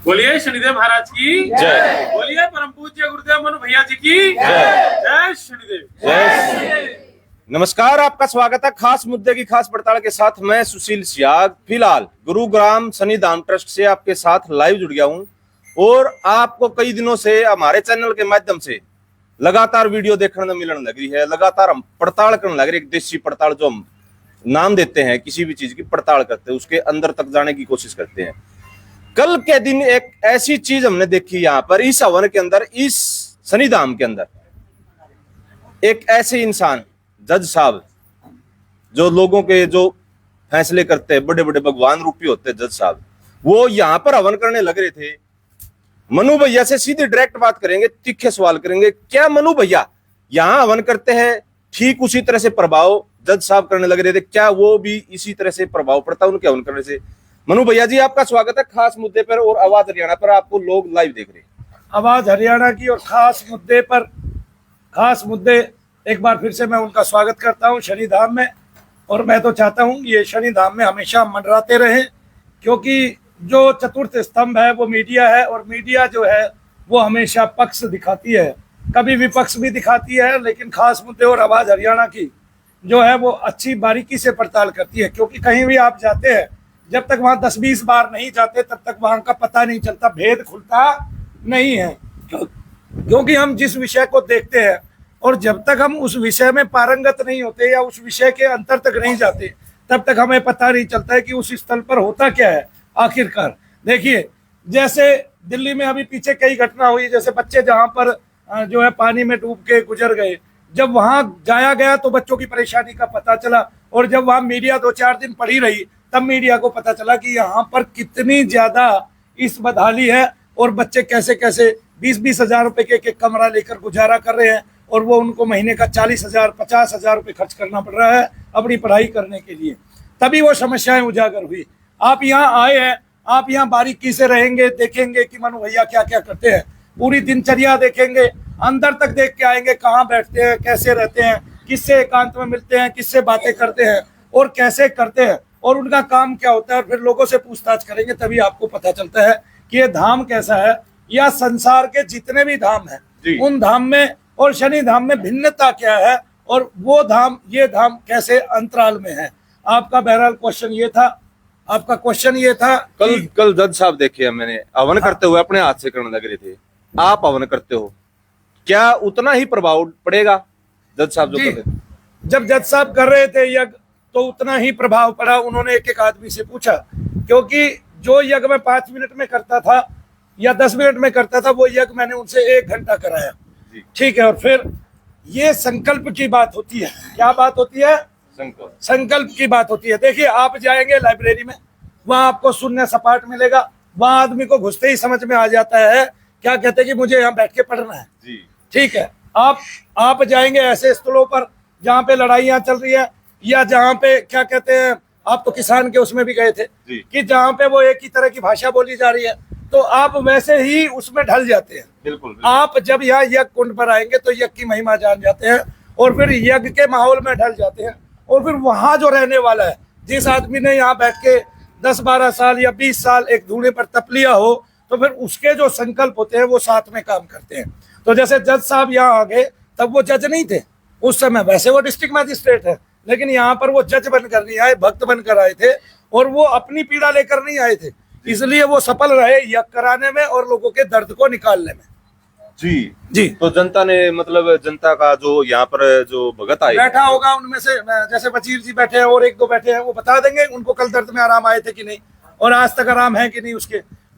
बोलिए शनिदेव महाराज की जय। बोलिए परम पूज्य गुरुदेव मनु भैया जी की जय। जय शनिदेव। जय। नमस्कार, आपका स्वागत है खास मुद्दे की खास पड़ताल के साथ। मैं सुशील सियाग फिलहाल गुरुग्राम शनि धाम ट्रस्ट से आपके साथ लाइव जुड़ गया हूं और आपको कई दिनों से हमारे चैनल के माध्यम से लगातार वीडियो देखने में मिलने लग रही है। लगातार हम पड़ताल करने लग रहे, एक देशी पड़ताल जो हम नाम देते हैं, किसी भी चीज की पड़ताल करते हैं, उसके अंदर तक जाने की कोशिश करते हैं। कल के दिन एक ऐसी चीज हमने देखी यहाँ पर इस हवन के अंदर, इस शनि धाम के अंदर, एक ऐसे इंसान जज साहब जो लोगों के जो फैसले करते हैं, बड़े बड़े भगवान रूपी होते हैं जज साहब, वो यहाँ पर हवन करने लग रहे थे। मनु भैया से सीधे डायरेक्ट बात करेंगे, तीखे सवाल करेंगे। क्या मनु भैया यहाँ हवन करते हैं ठीक उसी तरह से प्रभाव जज साहब करने लग रहे थे? क्या वो भी इसी तरह से प्रभाव पड़ता है उनके हवन करने से? मनु भैया जी, आपका स्वागत है खास मुद्दे पर और आवाज हरियाणा पर। आपको लोग लाइव देख रहे हैं। आवाज हरियाणा की और खास मुद्दे पर, खास मुद्दे एक बार फिर से मैं उनका स्वागत करता हूं शनि धाम में। और मैं तो चाहता हूं ये शनि धाम में हमेशा मंडराते रहें, क्योंकि जो चतुर्थ स्तंभ है वो मीडिया है और मीडिया जो है वो हमेशा पक्ष दिखाती है, कभी विपक्ष भी दिखाती है, लेकिन खास मुद्दे और आवाज हरियाणा की जो है वो अच्छी बारीकी से पड़ताल करती है। क्योंकि कहीं भी आप जाते हैं, जब तक वहां 10-20 बार नहीं जाते तब तक वहां का पता नहीं चलता, भेद खुलता नहीं है। क्योंकि हम जिस विषय को देखते हैं और जब तक हम उस विषय में पारंगत नहीं होते या उस विषय के अंतर तक नहीं जाते, तब तक हमें पता नहीं चलता है कि उस स्थल पर होता क्या है आखिरकार। देखिए, जैसे दिल्ली में अभी पीछे कई घटना हुई, जैसे बच्चे जहां पर जो है पानी में डूब के गुजर गए, जब वहां जाया गया तो बच्चों की परेशानी का पता चला, और जब वहां मीडिया 2-4 दिन पड़ी रही तब मीडिया को पता चला कि यहाँ पर कितनी ज्यादा इस बदहाली है और बच्चे कैसे कैसे 20-20 हजार रुपए के एक कमरा लेकर गुजारा कर रहे हैं, और वो उनको महीने का 40,000-50,000 रुपए खर्च करना पड़ रहा है अपनी पढ़ाई करने के लिए। तभी वो समस्याएं उजागर हुई। आप यहाँ आए हैं, आप यहाँ बारीकी से रहेंगे, देखेंगे कि मनु भैया क्या क्या करते हैं, पूरी दिनचर्या देखेंगे, अंदर तक देख के आएंगे, कहाँ बैठते हैं, कैसे रहते हैं, किससे एकांत में मिलते हैं, किससे बातें करते हैं और कैसे करते हैं, और उनका काम क्या होता है। और फिर लोगों से पूछताछ करेंगे, तभी आपको पता चलता है कि ये धाम कैसा है, या संसार के जितने भी धाम हैं उन धाम में और शनि धाम में भिन्नता क्या है, और वो धाम ये धाम कैसे अंतराल में है। आपका बहरहाल क्वेश्चन ये था, आपका क्वेश्चन ये था। कल जज साहब देखिए, मैंने हवन करते हुए अपने हाथ से करने लग रहे थे। आप हवन करते हो, क्या उतना ही प्रभाव पड़ेगा जज साहब जो कर रहे थे? जब जज साहब कर रहे थे यज्ञ तो उतना ही प्रभाव पड़ा। उन्होंने एक एक आदमी से पूछा, क्योंकि जो यज्ञ मैं 5 मिनट में करता था या 10 मिनट में करता था, वो यज्ञ मैंने उनसे 1 घंटा कराया। ठीक है, और फिर ये संकल्प की बात होती है। क्या बात होती है? संकल्प की बात होती है। देखिए, आप जाएंगे लाइब्रेरी में, वहां आपको शून्य सपाट मिलेगा, वहां आदमी को घुसते ही समझ में आ जाता है, क्या कहते हैं कि मुझे यहाँ बैठ के पढ़ना है। ठीक है, आप जाएंगे ऐसे स्थलों पर जहाँ पे लड़ाइयाँ चल रही है, या जहाँ पे क्या कहते हैं, आप तो किसान के उसमें भी गए थे कि जहाँ पे वो एक ही तरह की भाषा बोली जा रही है, तो आप वैसे ही उसमें ढल जाते हैं। बिल्कुल। आप जब यहाँ यज्ञ कुंड पर आएंगे तो यज्ञ की महिमा जान जाते हैं और फिर यज्ञ के माहौल में ढल जाते हैं। और फिर वहां जो रहने वाला है, जिस आदमी ने यहाँ बैठ के 10-12 साल या 20 साल एक धूने पर तप लिया हो, तो फिर उसके जो संकल्प होते हैं वो साथ में काम करते हैं। तो जैसे जज साहब यहाँ आ गए, तब वो जज नहीं थे उस समय, वैसे वो डिस्ट्रिक्ट मैजिस्ट्रेट है, लेकिन यहाँ पर वो जज बनकर नहीं आए, भक्त बनकर आए थे, और वो अपनी पीड़ा लेकर नहीं आए थे, इसलिए वो सफल रहे यज्ञ कराने में और लोगों के दर्द को निकालने में। जी। तो जनता ने, मतलब जनता का जो यहाँ पर जो भगत आए बैठा होगा, उनमें से जैसे वजीर जी बैठे हैं और 1-2 बैठे हैं, वो बता देंगे उनको कल दर्द में आराम आए थे कि नहीं, और आज तक आराम है कि नहीं,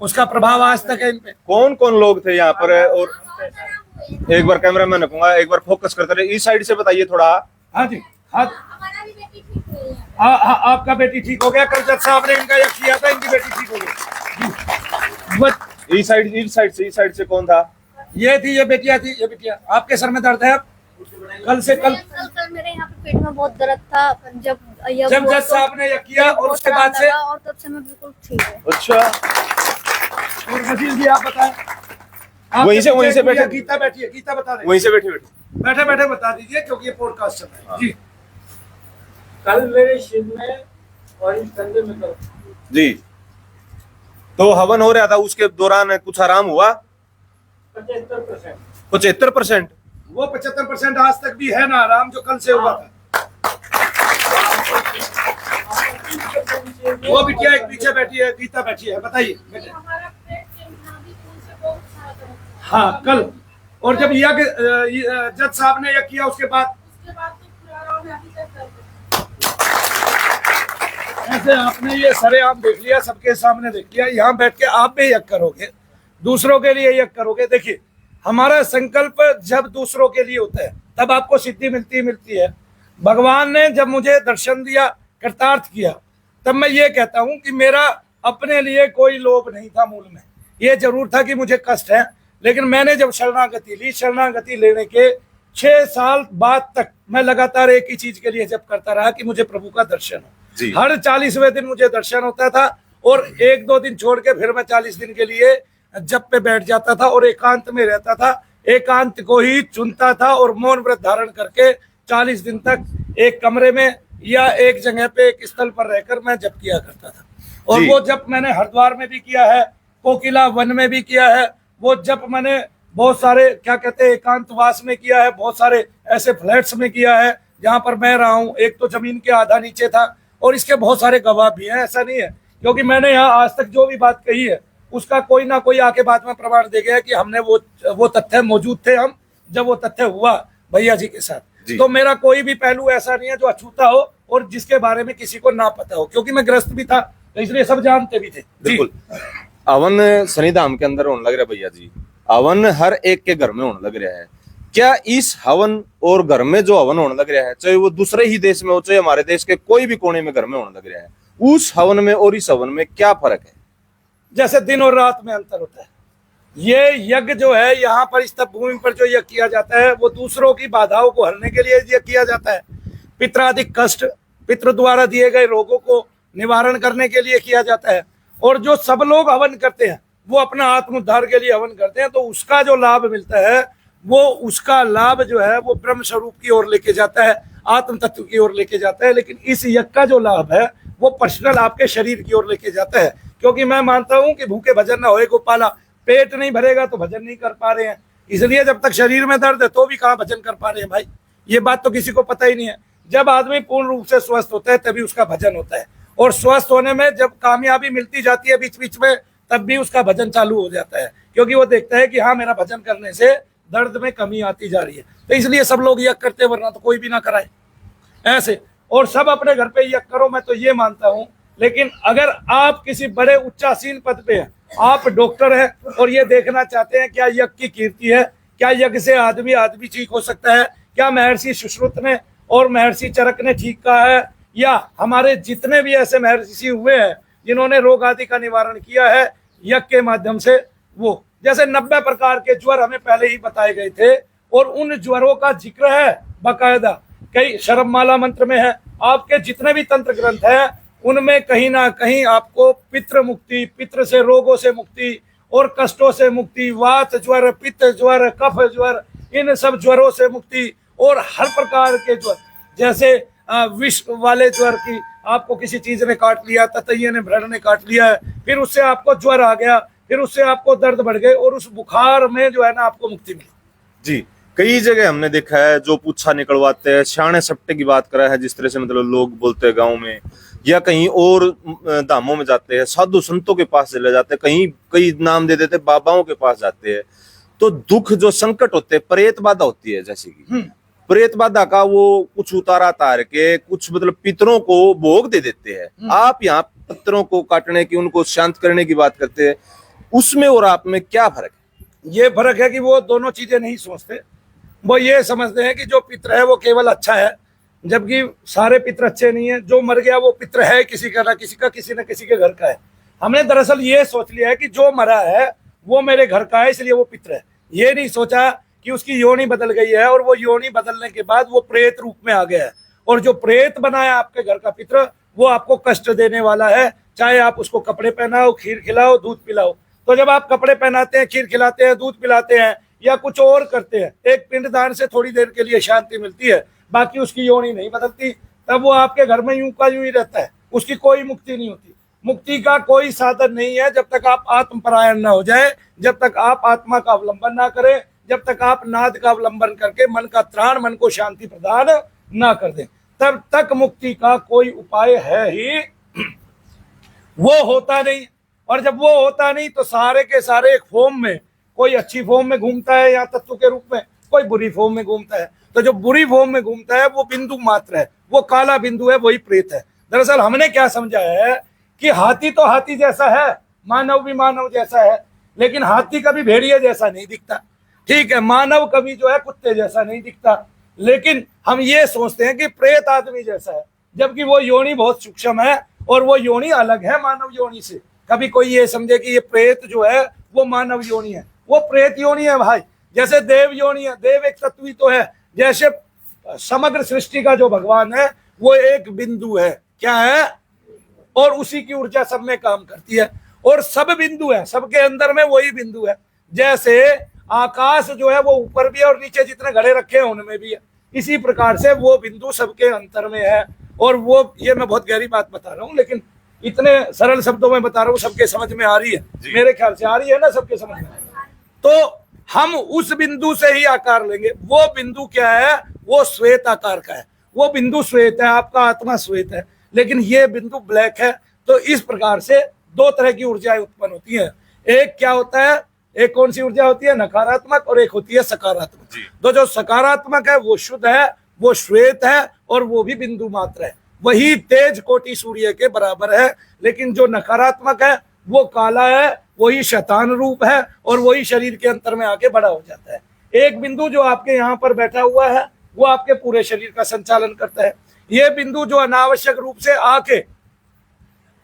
उसका प्रभाव आज तक है इन पे। कौन कौन लोग थे यहाँ पर? और एक बार कैमरा मैन रखूंगा, एक बार फोकस करते रहे, इस साइड से बताइए थोड़ा। हाँ जी, हाँ, आपका बेटी ठीक हो गया, कल जज साहब ने इनका यज्ञ किया था, इनकी बेटी ठीक हो गई। इस साइड से कौन था? ये थी, ये बेटिया थी, ये बेटिया। आपके सर में दर्द है अब? कल मेरे यहाँ पे पेट में बहुत दर्द था जब जज साहब ने यज्ञ किया, और उसके बाद से, और तब से मैं बिल्कुल ठीक हूँ। अच्छा, और वजीर जी आप बताएं। वहीं से बैठे, गीता बैठी है, गीता बता दें। वहीं से बैठे बता दीजिए, क्योंकि ये पॉडकास्ट चल रहा है। जी, कल मेरे शिव में और इस कंधे में दर्द। जी, तो हवन हो रहा था, उसके दौरान कुछ आराम हुआ? 75%। वो 75% आज तक भी है ना आराम, जो कल से हुआ था। वो बिटिया एक पीछे बैठी है, गीता बैठी है, बताइए बेटे। हाँ कल, और जब जज साहब ने यज्ञ किया उसके बाद ऐसे आपने ये सरेआम देख लिया, सबके सामने देख लिया। यहाँ बैठ के आप भी यज्ञ करोगे, दूसरों के लिए यज्ञ करोगे। देखिए हमारा संकल्प जब दूसरों के लिए होता है तब आपको सिद्धि मिलती है। भगवान ने जब मुझे दर्शन दिया, कृतार्थ किया, तब मैं ये कहता हूँ कि मेरा अपने लिए कोई लोभ नहीं था। मूल में ये जरूर था कि मुझे कष्ट है, लेकिन मैंने जब शरणागति ली, शरणागति लेने के 6 साल बाद तक मैं लगातार एक ही चीज के लिए जप करता रहा कि मुझे प्रभु का दर्शन हो। हर 40वें दिन मुझे दर्शन होता था, और 1-2 दिन छोड़ के फिर मैं 40 दिन के लिए जप पे बैठ जाता था और एकांत में रहता था। एकांत को ही चुनता था और मौन व्रत धारण करके 40 दिन तक एक कमरे में या एक जगह पे एक स्थल पर रहकर मैं जप किया करता था। और वो जप मैंने हरिद्वार में भी किया है, कोकिला वन में भी किया है। वो जप मैंने बहुत सारे क्या कहते हैं एकांतवास में किया है, बहुत सारे ऐसे फ्लैट्स में किया है जहां पर मैं रहा हूँ। एक तो जमीन के आधा नीचे था, और इसके बहुत सारे गवाह भी हैं। ऐसा नहीं है, क्योंकि मैंने यहाँ आज तक जो भी बात कही है उसका कोई ना कोई आके बाद में प्रमाण दे गया कि हमने वो तथ्य मौजूद थे हम जब वो तथ्य हुआ भैया जी के साथ। तो मेरा कोई भी पहलू ऐसा नहीं है जो अछूता हो और जिसके बारे में किसी को ना पता हो, क्योंकि मैं ग्रस्त भी था तो इसलिए सब जानते भी थे। बिल्कुल। हवन शनिधाम के अंदर होने लग रहा है भैया जी, हवन हर एक के घर में होने लग रहा है। क्या इस हवन और घर में जो हवन होने लग रहा है, चाहे वो दूसरे ही देश में हो चाहे हमारे देश के कोई भी कोने में घर में होने लग रहा है, उस हवन में और इस हवन में क्या फर्क है? जैसे दिन और रात में अंतर होता है। ये यज्ञ जो है यहाँ पर इस तप भूमि पर जो यज्ञ किया जाता है वो दूसरों की बाधाओं को हरने के लिए यज्ञ किया जाता है। पितरादिक कष्ट, पितृ द्वारा दिए गए रोगों को निवारण करने के लिए किया जाता है। और जो सब लोग हवन करते हैं वो अपना आत्मोद्धार के लिए हवन करते हैं, तो उसका जो लाभ मिलता है वो उसका लाभ जो है वो ब्रह्म स्वरूप की ओर लेके जाता है, आत्म तत्व की ओर लेके जाता है। लेकिन इस यज्ञ का जो लाभ है वो पर्सनल आपके शरीर की ओर लेके जाता है। क्योंकि मैं मानता हूं कि भूखे भजन ना होए गोपाला, पेट नहीं भरेगा तो भजन नहीं कर पा रहे हैं। इसलिए जब तक शरीर में दर्द है तो भी कहाँ भजन कर पा रहे हैं भाई, ये बात तो किसी को पता ही नहीं है। जब आदमी पूर्ण रूप से स्वस्थ होता है तभी उसका भजन होता है, और स्वस्थ होने में जब कामयाबी मिलती जाती है बीच बीच में तब भी उसका भजन चालू हो जाता है, क्योंकि वो देखता है कि हाँ मेरा भजन करने से दर्द में कमी आती जा रही है। तो इसलिए सब लोग यज्ञ करते, वरना तो कोई भी ना कराए ऐसे। और सब अपने घर पे यज्ञ करो, मैं तो ये मानता हूँ। लेकिन अगर आप किसी बड़े उच्चासीन पद पे हैं, आप डॉक्टर हैं और ये देखना चाहते हैं क्या यज्ञ की कीर्ति है, क्या यज्ञ से आदमी ठीक हो सकता है, क्या महर्षि सुश्रुत ने और महर्षि चरक ने ठीक कहा है, या हमारे जितने भी ऐसे महर्षि हुए हैं जिन्होंने रोग आदि का निवारण किया है यज्ञ के माध्यम से, वो जैसे 90 प्रकार के ज्वर हमें पहले ही बताए गए थे, और उन ज्वरों का जिक्र है बाकायदा कई शरममाला मंत्र में है। आपके जितने भी तंत्र ग्रंथ है उनमें कहीं ना कहीं आपको पितृ मुक्ति, पितृ से रोगों से मुक्ति और कष्टों से मुक्ति, वात ज्वर, पित्त ज्वर, कफ ज्वर, इन सब ज्वरों से मुक्ति, और हर प्रकार के ज्वर, जैसे विष वाले ज्वर की आपको किसी चीज ने काट लिया, ततैये ने भ्रण ने काट लिया है, फिर उससे आपको ज्वर आ गया, फिर उससे आपको दर्द बढ़ गए, और उस बुखार में जो है ना आपको मुक्ति मिली। जी, कई जगह हमने देखा है जो पूछा निकलवाते हैं, शाणे सप्टे की बात करा है, जिस तरह से मतलब लोग बोलते हैं गाँव में, या कहीं और धामों में जाते हैं, साधु संतों के पास चले जाते हैं, कहीं कई नाम दे देते बाबाओं के पास जाते हैं, तो दुख जो संकट होते हैं, प्रेत बाधा होती है, जैसे कि प्रेत बाधा का वो कुछ उतारा तार के कुछ मतलब पितरों को भोग दे देते हैं। आप यहाँ पितरों को काटने की, उनको शांत करने की बात करते हैं, उसमें और आप में क्या फर्क है? ये फर्क है कि वो दोनों चीजें नहीं सोचते। वो ये समझते हैं कि जो पितर है वो केवल अच्छा है, जबकि सारे पितर अच्छे नहीं है। जो मर गया वो पितर है किसी का ना किसी का, किसी न किसी के घर का है। हमने दरअसल ये सोच लिया है कि जो मरा है वो मेरे घर का है इसलिए वो पितर है। ये नहीं सोचा कि उसकी योनि बदल गई है, और वो योनि बदलने के बाद वो प्रेत रूप में आ गया है, और जो प्रेत बनाया आपके घर का पितर वो आपको कष्ट देने वाला है। चाहे आप उसको कपड़े पहनाओ, खीर खिलाओ, दूध पिलाओ। तो जब आप कपड़े पहनाते हैं, खीर खिलाते हैं, दूध पिलाते हैं या कुछ और करते हैं, एक पिंडदान से थोड़ी देर के लिए शांति मिलती है, बाकी उसकी योनि नहीं बदलती, तब वो आपके घर में यूं का यूं ही रहता है, उसकी कोई मुक्ति नहीं होती। मुक्ति का कोई साधन नहीं है जब तक आप आत्मपरायण ना हो जाए, जब तक आप आत्मा का अवलंबन ना करें, जब तक आप नाद का अवलंबन करके मन का त्राण, मन को शांति प्रदान ना कर दें, तब तक मुक्ति का कोई उपाय है ही वो होता नहीं। और जब वो होता नहीं तो सारे के सारे एक फॉर्म में, कोई अच्छी फॉर्म में घूमता है या तत्व के रूप में, कोई बुरी फॉर्म में घूमता है। तो जो बुरी फॉर्म में घूमता है वो बिंदु मात्र है, वो काला बिंदु है, वही प्रेत है। दरअसल हमने क्या समझा है कि हाथी तो हाथी जैसा है, मानव भी मानव जैसा है, लेकिन हाथी कभी भेड़िए जैसा नहीं दिखता, ठीक है, मानव कभी जो है कुत्ते जैसा नहीं दिखता। लेकिन हम ये सोचते हैं कि प्रेत आदमी जैसा है, जबकि वो योनि बहुत सूक्ष्म है और वो योनि अलग है मानव योनि से। कभी कोई ये समझे कि ये प्रेत जो है वो मानव योनि है, वो प्रेत योनि है भाई। जैसे देव योनि है, देव एक तत्व ही तो है। जैसे समग्र सृष्टि का जो भगवान है वो एक बिंदु है, क्या है, और उसी की ऊर्जा सब में काम करती है, और सब बिंदु है, सबके अंदर में वही बिंदु है। जैसे आकाश जो है वो ऊपर भी है और नीचे जितने घड़े रखे हैं उनमें भी है, इसी प्रकार से वो बिंदु सबके अंतर में है। और वो, ये मैं बहुत गहरी बात बता रहा हूँ, लेकिन इतने सरल शब्दों में बता रहा हूँ, सबके समझ में आ रही है, मेरे ख्याल से आ रही है ना सबके समझ में। तो हम उस बिंदु से ही आकार लेंगे। वो बिंदु क्या है, वो श्वेत आकार का है, वो बिंदु श्वेत है, आपका आत्मा श्वेत है, लेकिन ये बिंदु ब्लैक है। तो इस प्रकार से दो तरह की ऊर्जाएं उत्पन्न होती हैं। एक क्या होता है, एक कौन सी ऊर्जा होती है, नकारात्मक, और एक होती है सकारात्मक। तो जो सकारात्मक है वो शुद्ध है, वो श्वेत है, और वो भी बिंदु मात्र है, वही तेज कोटि सूर्य के बराबर है। लेकिन जो नकारात्मक है वो काला है, वही शैतान रूप है, और वही शरीर के अंतर में आके बड़ा हो जाता है। एक बिंदु जो आपके यहाँ पर बैठा हुआ है वो आपके पूरे शरीर का संचालन करता है। ये बिंदु जो अनावश्यक रूप से आके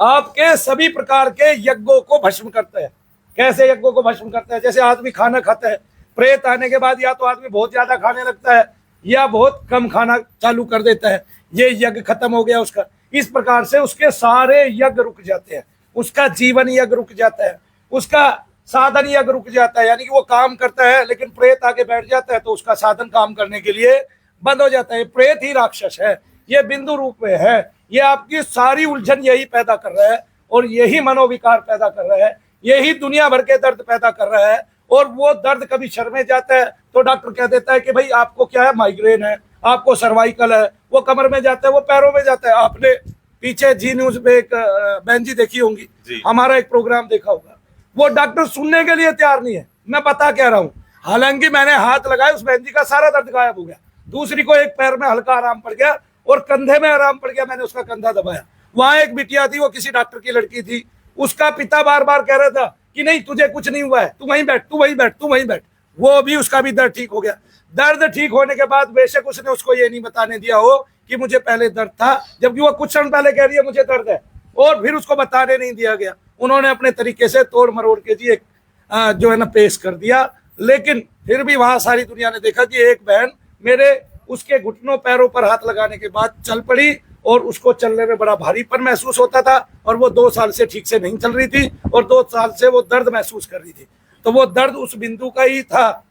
आपके सभी प्रकार के यज्ञों को भस्म करता है। कैसे यज्ञों को भस्म करता है, जैसे आदमी खाना खाता है, प्रेत आने के बाद या तो आदमी बहुत ज्यादा खाने लगता है या बहुत कम खाना चालू कर देता है, ये यज्ञ खत्म हो गया उसका। इस प्रकार से उसके सारे यज्ञ रुक जाते हैं, उसका जीवन यज्ञ रुक जाता है, उसका साधन यज्ञ रुक जाता है। यानी कि वो काम करता है लेकिन प्रेत आके बैठ जाता है तो उसका साधन काम करने के लिए बंद हो जाता है। प्रेत ही राक्षस है, ये बिंदु रूप में है, ये आपकी सारी उलझन यही पैदा कर रहा है, और यही मनोविकार पैदा कर रहा है, यही दुनिया भर के दर्द पैदा कर रहा है। और वो दर्द कभी सर में जाता है तो डॉक्टर कह देता है कि भाई आपको क्या है, माइग्रेन है, आपको सर्वाइकल है। वो कमर में जाता है, वो पैरों में जाता है। आपने पीछे जी न्यूज पे एक बहन जी देखी होंगी, हमारा एक प्रोग्राम देखा होगा, वो डॉक्टर सुनने के लिए तैयार नहीं है मैं बता क्या रहा हूँ। हालांकि मैंने हाथ लगाया, उस बहन जी का सारा दर्द गायब हो गया। दूसरी को एक पैर में हल्का आराम पड़ गया और कंधे में आराम पड़ गया, मैंने उसका कंधा दबाया। वहां एक बिटिया थी, वो किसी डॉक्टर की लड़की थी, उसका पिता बार बार कह रहा था कि नहीं तुझे कुछ नहीं हुआ है, तू वहीं बैठ, तू वहीं बैठ, तू वहीं बैठ। वो भी, उसका भी दर्द ठीक हो गया। दर्द ठीक होने के बाद बेशक उसने उसको ये नहीं बताने दिया हो कि मुझे पहले दर्द था, जबकि वो कुछ क्षण पहले कह रही है मुझे दर्द है, और फिर उसको बताने नहीं दिया गया। उन्होंने अपने तरीके से तोड़ मरोड़ के जी एक जो है ना पेश कर दिया। लेकिन फिर भी वहां सारी दुनिया ने देखा कि एक बहन मेरे उसके घुटनों पैरों पर हाथ लगाने के बाद चल पड़ी, और उसको चलने में बड़ा भारीपन महसूस होता था, और वो 2 साल से ठीक से नहीं चल रही थी, और 2 साल से वो दर्द महसूस कर रही थी। तो वो दर्द उस बिंदु का ही था।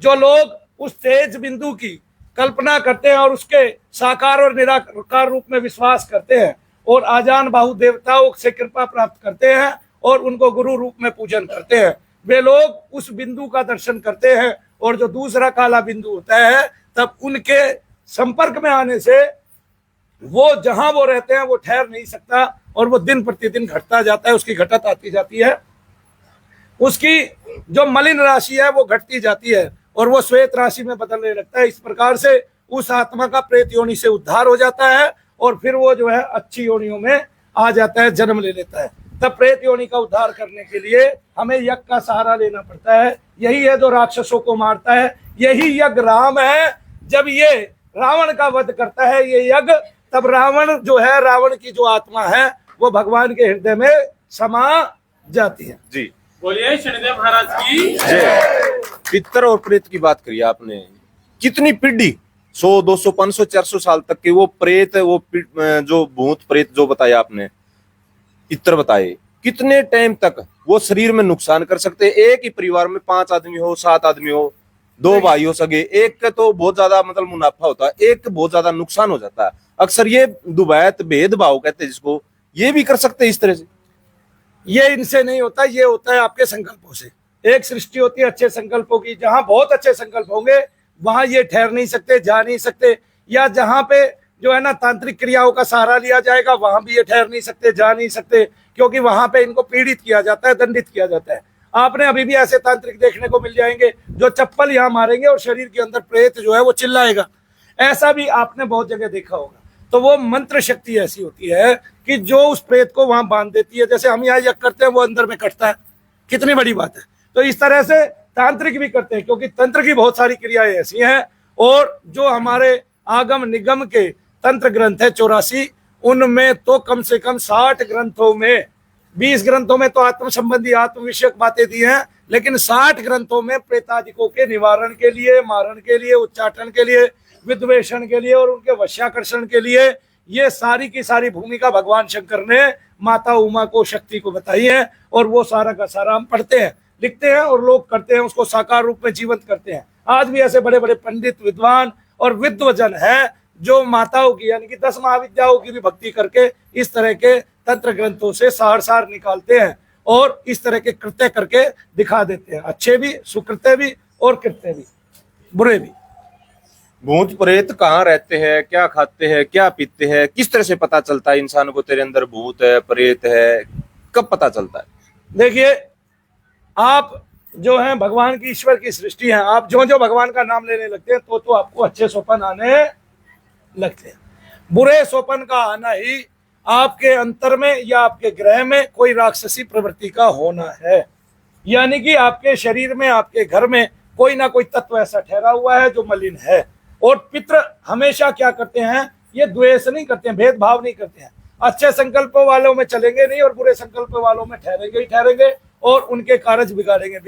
जो लोग उस तेज बिंदु की कल्पना करते हैं और उसके साकार और निराकार रूप में विश्वास करते हैं, और आजान बाहु देवताओं से कृपा प्राप्त करते हैं और उनको गुरु रूप में पूजन करते हैं, वे लोग उस बिंदु का दर्शन करते हैं। और जो दूसरा काला बिंदु होता है, तब उनके संपर्क में आने से वो जहां वो रहते हैं वो ठहर नहीं सकता, और वो दिन प्रतिदिन घटता जाता है, उसकी घटत आती जाती है, उसकी जो मलिन राशि है वो घटती जाती है, और वो श्वेत राशि में बदलने लगता है। इस प्रकार से उस आत्मा का प्रेत योनि से उद्धार हो जाता है, और फिर वो जो है अच्छी योनियों में आ जाता है, जन्म ले लेता है। तब प्रेत योनि का उद्धार करने के लिए हमें यज्ञ का सहारा लेना पड़ता है। यही है जो राक्षसों को मारता है, यही यज्ञ राम है। जब ये रावण का वध करता है ये यज्ञ, तब रावण जो है, रावण की जो आत्मा है वो भगवान के हृदय में समा जाती है। जी बोलिए शनिदेव महाराज की जय। पितर और प्रेत की बात करी आपने, कितनी पीढ़ी, 100, 200, 500, 400 साल तक के वो प्रेत, वो जो भूत प्रेत जो बताया आपने, पितर बताए, कितने टाइम तक वो शरीर में नुकसान कर सकते हैं। एक ही परिवार में 5 आदमी हो, 7 आदमी हो, 2 भाई हो सके, एक का तो बहुत ज्यादा मतलब मुनाफा होता है, एक बहुत ज्यादा नुकसान हो जाता है। अक्सर ये दुवैत भेदभाव कहते हैं जिसको, ये भी कर सकते हैं इस तरह से। ये इनसे नहीं होता, ये होता है आपके संकल्पों से। एक सृष्टि होती है अच्छे संकल्पों की, जहां बहुत अच्छे संकल्प होंगे वहां ये ठहर नहीं सकते, जा नहीं सकते। या जहां पे जो है ना तांत्रिक क्रियाओं का सहारा लिया जाएगा वहां भी ये ठहर नहीं सकते, जा नहीं सकते, क्योंकि वहां पे इनको पीड़ित किया जाता है, दंडित किया जाता है। आपने अभी भी ऐसे तांत्रिक देखने को मिल जाएंगे जो चप्पल यहाँ मारेंगे और शरीर के अंदर प्रेत जो है वो चिल्लाएगा। ऐसा भी आपने बहुत जगह देखा होगा। तो वो मंत्र शक्ति ऐसी होती है कि जो उस प्रेत को वहां बांध देती है। जैसे हम यहाँ यज्ञ करते हैं वो अंदर में कटता है, कितनी बड़ी बात है। तो इस तरह से तांत्रिक भी करते हैं, क्योंकि तंत्र की बहुत सारी क्रियाएं ऐसी हैं। और जो हमारे आगम निगम के तंत्र ग्रंथ है 84, उनमें तो कम से कम 60 ग्रंथों में, 20 ग्रंथों में तो आत्म संबंधी आत्म विषयक बातें दी हैं, लेकिन 60 ग्रंथों में प्रेतादिकों के निवारण के लिए, मारण के लिए, उच्चाटन के लिए, विद्वेषण के लिए और उनके वश्याकर्षण के लिए ये सारी की सारी भूमिका भगवान शंकर ने माता उमा को, शक्ति को बताई है। और वो सारा का सारा हम पढ़ते हैं, लिखते हैं और लोग करते हैं, उसको साकार रूप में जीवंत करते हैं। आज भी ऐसे बड़े बड़े पंडित, विद्वान और विद्वजन हैं जो माताओं की यानी कि 10 महाविद्याओं की भी भक्ति करके इस तरह के तंत्र ग्रंथों से सार सार निकालते हैं और इस तरह के कृत्य करके दिखा देते हैं, अच्छे भी, सुकृत्य भी और कृत्य भी, बुरे भी। भूत प्रेत कहाँ रहते हैं, क्या खाते हैं, क्या पीते हैं, किस तरह से पता चलता है इंसान को तेरे अंदर भूत है, प्रेत है, कब पता चलता है? देखिए, आप जो है भगवान की, ईश्वर की सृष्टि है। आप जो जो भगवान का नाम लेने लगते हैं तो आपको अच्छे स्वप्न आने लगते हैं। बुरे स्वप्न का आना ही आपके अंतर में या आपके ग्रह में कोई राक्षसी प्रवृत्ति का होना है, यानी कि आपके शरीर में, आपके घर में कोई ना कोई तत्व ऐसा ठहरा हुआ है जो मलिन है। और पितृ हमेशा क्या करते हैं, ये द्वेष नहीं करते हैं, भेदभाव नहीं करते हैं। अच्छे संकल्पों वालों में चलेंगे नहीं और बुरे संकल्प वालों में ठहरेंगे ही ठहरेंगे और उनके कार्य बिगाड़ेंगे।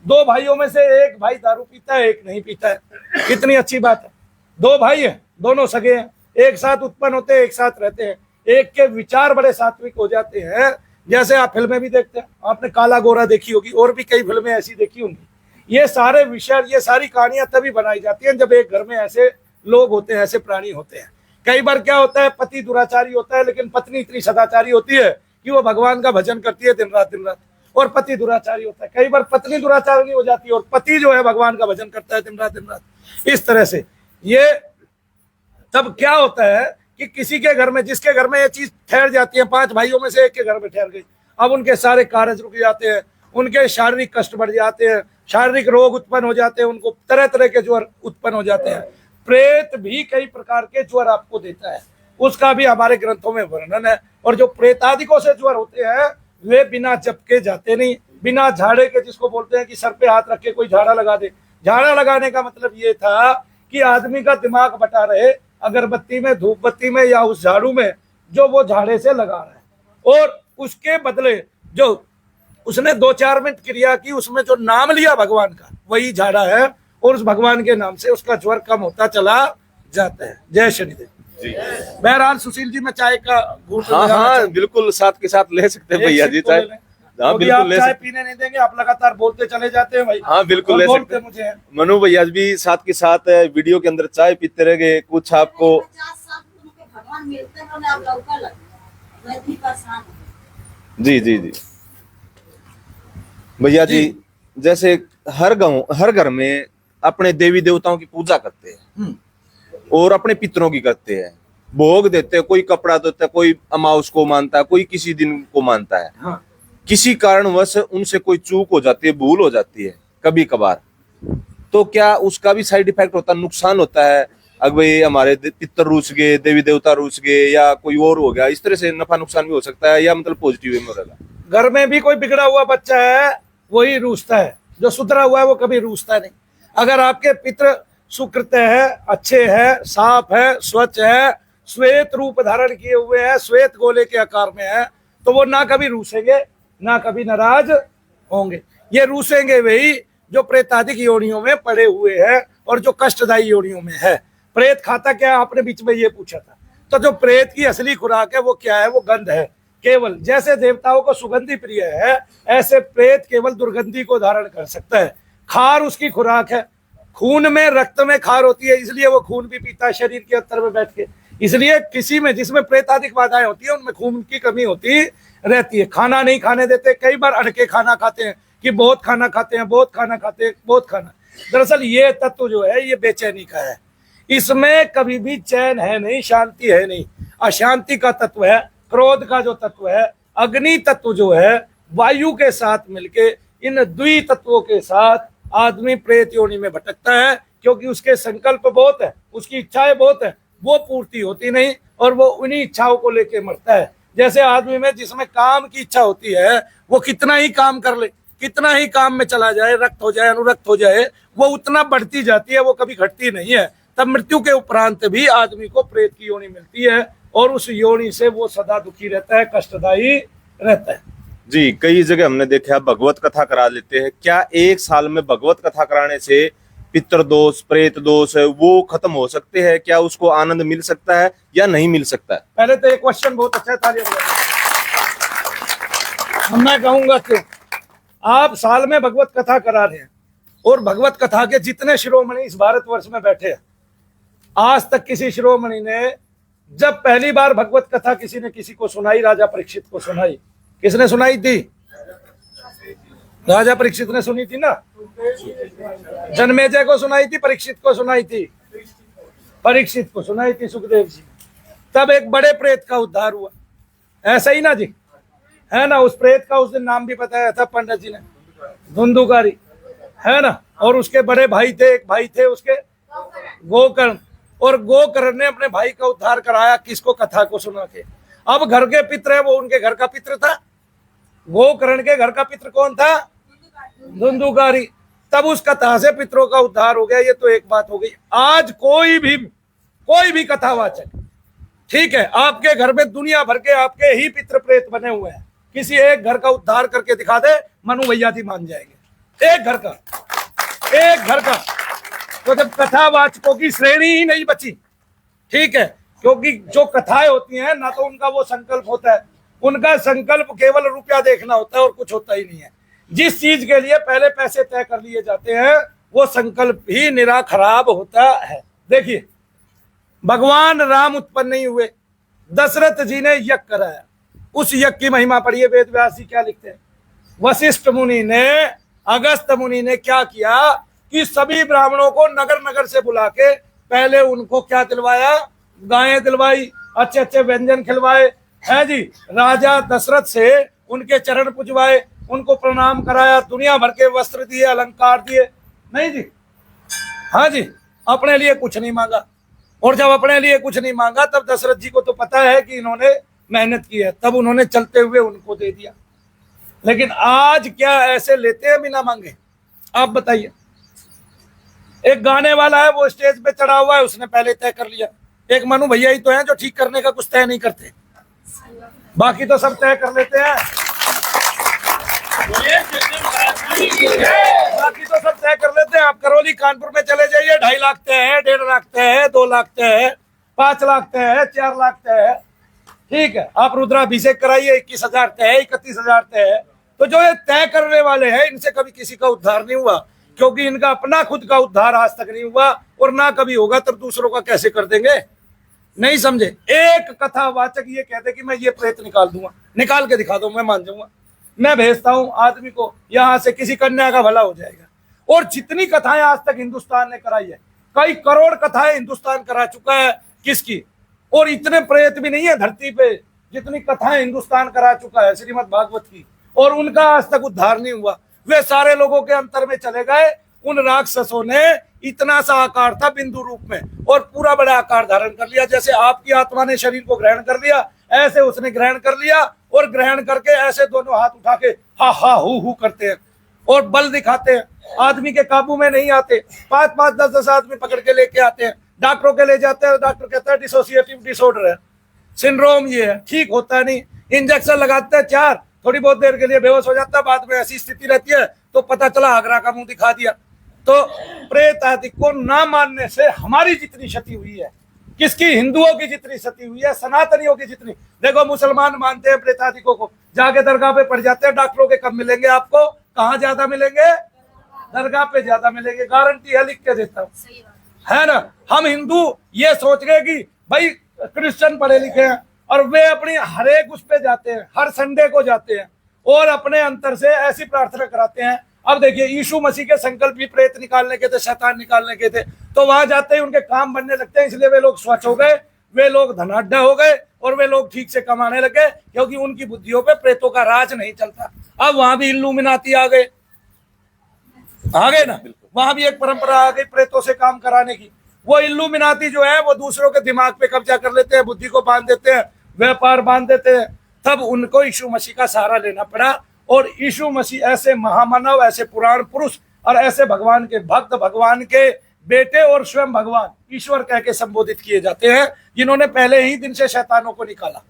2 भाइयों में से एक भाई दारू पीता है, एक नहीं पीता है, कितनी अच्छी बात है। 2 भाई हैं, दोनों सगे हैं, एक साथ उत्पन्न होते हैं, एक साथ रहते हैं, एक के विचार बड़े सात्विक हो जाते हैं। जैसे आप फिल्में भी देखते हैं, आपने काला गोरा देखी होगी और भी कई फिल्में ऐसी देखी होंगी। ये सारे विषय, ये सारी कहानियां तभी बनाई जाती हैं जब एक घर में ऐसे लोग होते हैं, ऐसे प्राणी होते हैं। कई बार क्या होता है, पति दुराचारी होता है लेकिन पत्नी इतनी सदाचारी होती है कि वो भगवान का भजन करती है दिन रात, और पति दुराचारी होता है। कई बार पत्नी दुराचारी हो जाती है और पति जो है भगवान का भजन करता है दिन रात। इस तरह से ये तब क्या होता है कि किसी के घर में, जिसके घर में ये चीज ठहर जाती है, 5 भाइयों में से एक के घर में ठहर गई, अब उनके सारे कार्य रुक जाते हैं, उनके शारीरिक कष्ट बढ़ जाते हैं, शारीरिक रोग उत्पन्न हो जाते हैं, उनको तरह तरह के ज्वर उत्पन्न हो जाते हैं। प्रेत भी कई प्रकार के ज्वर आपको देता है, उसका भी हमारे ग्रंथों में वर्णन है। और जो प्रेतादिकों से ज्वर होते हैं वे बिना जप के जाते नहीं, बिना झाड़े के, जिसको बोलते हैं कि सर पे हाथ रख के कोई झाड़ा लगा दे। झाड़ा लगाने का मतलब ये था कि आदमी का दिमाग बटा रहे अगरबत्ती में, धूप बत्ती में या उस झाड़ू में जो वो झाड़े से लगा रहा है, और उसके बदले जो उसने 2-4 मिनट क्रिया की, उसमें जो नाम लिया भगवान का, वही झाड़ा है और उस भगवान के नाम से उसका ज्वर कम होता चला जाता है। जय शनिदेव जी। बहरहाल सुशील जी, मैं चाय का घूंट हाँ बिल्कुल, साथ के साथ ले सकते हैं भैया जी चाय। हाँ बिल्कुल ले चाय सकते, पीने नहीं देंगे, आप लगातार बोलते चले जाते हैं भाई। हाँ बिल्कुल ले सकते हैं। मुझे मनु भैया भी साथ के साथ वीडियो के अंदर चाय पीते रह गए, कुछ आपको भगवान मिलते हैं, आप लौका लगता मैं भी परेशान हूं। जी जी जी भैया जी, जैसे हर घर में अपने देवी देवताओं की पूजा करते हैं और अपने पितरों की करते हैं, भोग देते हैं, कोई कपड़ा देता है, कोई अमावस को मानता है, कोई किसी दिन को मानता है। हाँ। किसी कारणवश उनसे कोई चूक हो जाती है, भूल हो जाती है कभी कभार, तो क्या उसका भी साइड इफेक्ट होता है, नुकसान होता है? अगर भाई हमारे पितर रूस गए, देवी देवता रूस गए या कोई और हो गया, इस तरह से नफा नुकसान भी हो सकता है, या मतलब पॉजिटिव वे में रहेगा? घर में भी कोई बिगड़ा हुआ बच्चा है वही रूसता है, जो सुधरा हुआ है वो कभी रूसता नहीं। अगर आपके पितर सुकृत है, अच्छे है, साफ है, स्वच्छ है, श्वेत रूप धारण किए हुए हैं, श्वेत गोले के आकार में है, तो वो ना कभी रूसेंगे ना कभी नाराज होंगे। ये रूसेंगे वही जो प्रेतादिक योनियों में पड़े हुए हैं और जो कष्टदायी योनियों में है। प्रेत खाता क्या, आपने बीच में ये पूछा था। तो जो प्रेत की असली खुराक है वो क्या है, वो गंध है केवल। जैसे देवताओं को सुगंधी प्रिय है, ऐसे प्रेत केवल दुर्गंधी को धारण कर सकता है। खार उसकी खुराक है, खून में, रक्त में खार होती है, इसलिए वो खून भी पीता है शरीर के अंतर में बैठ के। इसलिए किसी में जिसमें प्रेतादिक बाधाएं होती है उनमें खून की कमी होती रहती है। खाना नहीं खाने देते, कई बार अड़के खाना खाते हैं कि बहुत खाना खाते हैं, बहुत खाना खाते हैं, बहुत खाना। दरअसल ये तत्व जो है ये बेचैनी का है, इसमें कभी भी चैन है नहीं, शांति है नहीं। अशांति का तत्व है, क्रोध का जो तत्व है, अग्नि तत्व जो है, वायु के साथ मिलके इन द्वि तत्वों के साथ आदमी प्रेत योनि में भटकता है, क्योंकि उसके संकल्प बहुत है, उसकी इच्छाएं बहुत है, वो पूर्ति होती नहीं और वो उन्हीं इच्छाओं को लेके मरता है। जैसे आदमी में जिसमें काम की इच्छा होती है, वो कितना ही काम कर ले, कितना ही काम में चला जाए, रक्त हो जाए, अनुरक्त हो जाए, वो उतना बढ़ती जाती है, वो कभी घटती नहीं है। तब मृत्यु के उपरांत भी आदमी को प्रेत की योनि मिलती है और उस योनि से वो सदा दुखी रहता है, कष्टदायी रहता है। जी, कई जगह हमने देखा भगवत कथा करा लेते हैं। क्या एक साल में भगवत कथा कराने से पितृ दोष, प्रेत दोष है वो खत्म हो सकते हैं? क्या उसको आनंद मिल सकता है या नहीं मिल सकता है? पहले तो एक क्वेश्चन बहुत अच्छा है, तालियां बजाइए। मैं कहूंगा कि आप साल में भगवत कथा करा रहे हैं और भगवत कथा के जितने शिरोमणि इस भारतवर्ष में बैठे हैं, आज तक किसी शिरोमणि ने जब पहली बार भगवत कथा किसी ने किसी को सुनाई, राजा परीक्षित को सुनाई, किसने सुनाई थी? राजा परीक्षित ने सुनी थी ना। जन्मेजय को सुनाई थी, परीक्षित को सुनाई थी, परीक्षित को सुनाई थी सुखदेव जी। तब एक बड़े प्रेत का उद्धार हुआ, ऐसा ही ना जी, है ना। उस प्रेत का उस दिन नाम भी बताया था पंडित जी ने, धुंधुकारी, है ना। और उसके बड़े भाई थे, एक भाई थे उसके गोकर्ण, और गोकर्ण ने अपने भाई का उद्धार कराया, किसको? कथा को सुना के। अब घर के पित्र है, वो उनके घर का पित्र था। गोकर्ण के घर का पित्र कौन था? धुंधुकारी। तब उस कथा से पितरों का उद्धार हो गया। ये तो एक बात हो गई। आज कोई भी कथावाचक, ठीक है, आपके घर में दुनिया भर के आपके ही पितृ प्रेत बने हुए हैं, किसी एक घर का उद्धार करके दिखा दे, मनु भैया जी मान जाएंगे। एक घर का, एक घर का। तो जब कथावाचकों की श्रेणी ही नहीं बची, ठीक है, क्योंकि जो कथाएं होती हैं ना, तो उनका वो संकल्प होता है, उनका संकल्प केवल रुपया देखना होता है और कुछ होता ही नहीं है। जिस चीज के लिए पहले पैसे तय कर लिए जाते हैं, वो संकल्प ही निरा खराब होता है। देखिए, भगवान राम उत्पन्न नहीं हुए, दशरथ जी ने यज्ञ कराया, उस यज्ञ की महिमा पढ़िए। वेद व्यास जी क्या लिखते हैं? वशिष्ठ मुनि ने, अगस्त मुनि ने क्या किया कि सभी ब्राह्मणों को नगर नगर से बुला के पहले उनको क्या दिलवाया? गायें दिलवाई, अच्छे अच्छे व्यंजन खिलवाए, है जी। राजा दशरथ से उनके चरण पुजवाए, उनको प्रणाम कराया, दुनिया भर के वस्त्र दिए, अलंकार दिए, नहीं जी, हाँ जी। अपने लिए कुछ नहीं मांगा। और जब अपने लिए कुछ नहीं मांगा, तब दशरथ जी को तो पता है कि इन्होंने मेहनत की है, तब उन्होंने चलते हुए उनको दे दिया। लेकिन आज क्या ऐसे लेते हैं बिना मांगे? आप बताइए। एक गाने वाला है, वो स्टेज पे चढ़ा हुआ है, उसने पहले तय कर लिया। एक मनु भैया ही तो हैं जो ठीक करने का कुछ तय नहीं करते, बाकी तो सब तय कर लेते हैं। बाकी तो सब तय कर लेते हैं। आप करौली कानपुर में चले जाइए, 2.5 लाख तय है, 1.5 लाख तय है, 2 लाख तय है, 5 लाख तय है, 4 लाख तय है, ठीक है। आप रुद्राभिषेक कराइए, 21,000 तय है, 31,000 तय है। तो जो ये तय करने वाले हैं, इनसे कभी किसी का उद्धार नहीं हुआ, क्योंकि इनका अपना खुद का उद्धार आज तक नहीं हुआ और ना कभी होगा। तो दूसरों का कैसे कर देंगे? नहीं समझे। एक कथावाचक ये कहते कि मैं ये प्रेत निकाल दूंगा, निकाल के दिखा दो, मैं मान जाऊंगा, मैं भेजता हूं आदमी को, यहां से किसी कन्या का भला हो जाएगा। और जितनी कथाएं आज तक हिंदुस्तान ने कराई है, कई करोड़ कथाएं हिंदुस्तान करा चुका है, किसकी? और इतने प्रेत भी नहीं है धरती पे जितनी कथाएं हिंदुस्तान करा चुका है श्रीमद् भागवत की, और उनका आज तक उद्धार नहीं हुआ। वे सारे लोगों के अंतर में चले गए। उन राक्षसों ने इतना सा आकार था बिंदु रूप में, और पूरा बड़ा आकार धारण कर लिया। जैसे आपकी आत्मा ने शरीर को ग्रहण कर लिया, ऐसे उसने ग्रहण कर लिया, और ग्रहण करके ऐसे दोनों हाथ उठा के हा हा हु करते हैं और बल दिखाते हैं। आदमी के काबू में नहीं आते, 5-5, 10-10 आदमी पकड़ के लेके आते हैं, डॉक्टरों के ले जाते हैं। डॉक्टर कहता है डिसोसिएटिव डिसऑर्डर है, सिंड्रोम ये है, ठीक होता नहीं। इंजेक्शन लगाते हैं 4, थोड़ी बहुत देर के लिए बेहोश हो जाता है, बाद में ऐसी स्थिति रहती है तो पता चला आगरा का मुंह दिखा दिया। तो प्रेत आदि को ना मानने से हमारी जितनी क्षति हुई है, किसकी? हिंदुओं की जितनी क्षति हुई है, सनातनियों की जितनी। देखो, मुसलमान मानते हैं प्रेतादिकों को, जाके दरगाह पे पड़ जाते हैं। डॉक्टरों के कब मिलेंगे आपको? कहाँ ज्यादा मिलेंगे? दरगाह पे ज्यादा मिलेंगे, गारंटी है, लिख के देता हूँ, है ना। हम हिंदू ये सोच रहे कि भाई क्रिश्चियन पढ़े लिखे हैं, और वे अपनी हर एक उस पे जाते हैं, हर संडे को जाते हैं और अपने अंतर से ऐसी प्रार्थना कराते हैं। अब देखिए, यीशु मसीह के संकल्प भी प्रेत निकालने के थे, शैतान निकालने के थे, तो वहां जाते ही उनके काम बनने लगते हैं, इसलिए वे लोग स्वच्छ हो गए, वे लोग धनाढ्य हो गए और वे लोग ठीक से कमाने लगे, क्योंकि उनकी बुद्धियों पे प्रेतों का राज नहीं चलता। अब वहां भी इल्लुमिनाती आ गए ना, वहां भी एक परंपरा आ गई प्रेतों से काम कराने की। वो इल्लुमिनाती जो है वो दूसरों के दिमाग पे कब्जा कर लेते हैं, बुद्धि को बांध देते हैं, व्यापार बांध देते हैं। तब उनको यीशु मसीह का सहारा लेना पड़ा और यीशु मसीह ऐसे महामानव, ऐसे पुराण पुरुष और ऐसे भगवान के भक्त, भगवान के बेटे और स्वयं भगवान ईश्वर कह के संबोधित किए जाते हैं, जिन्होंने पहले ही दिन से शैतानों को निकाला।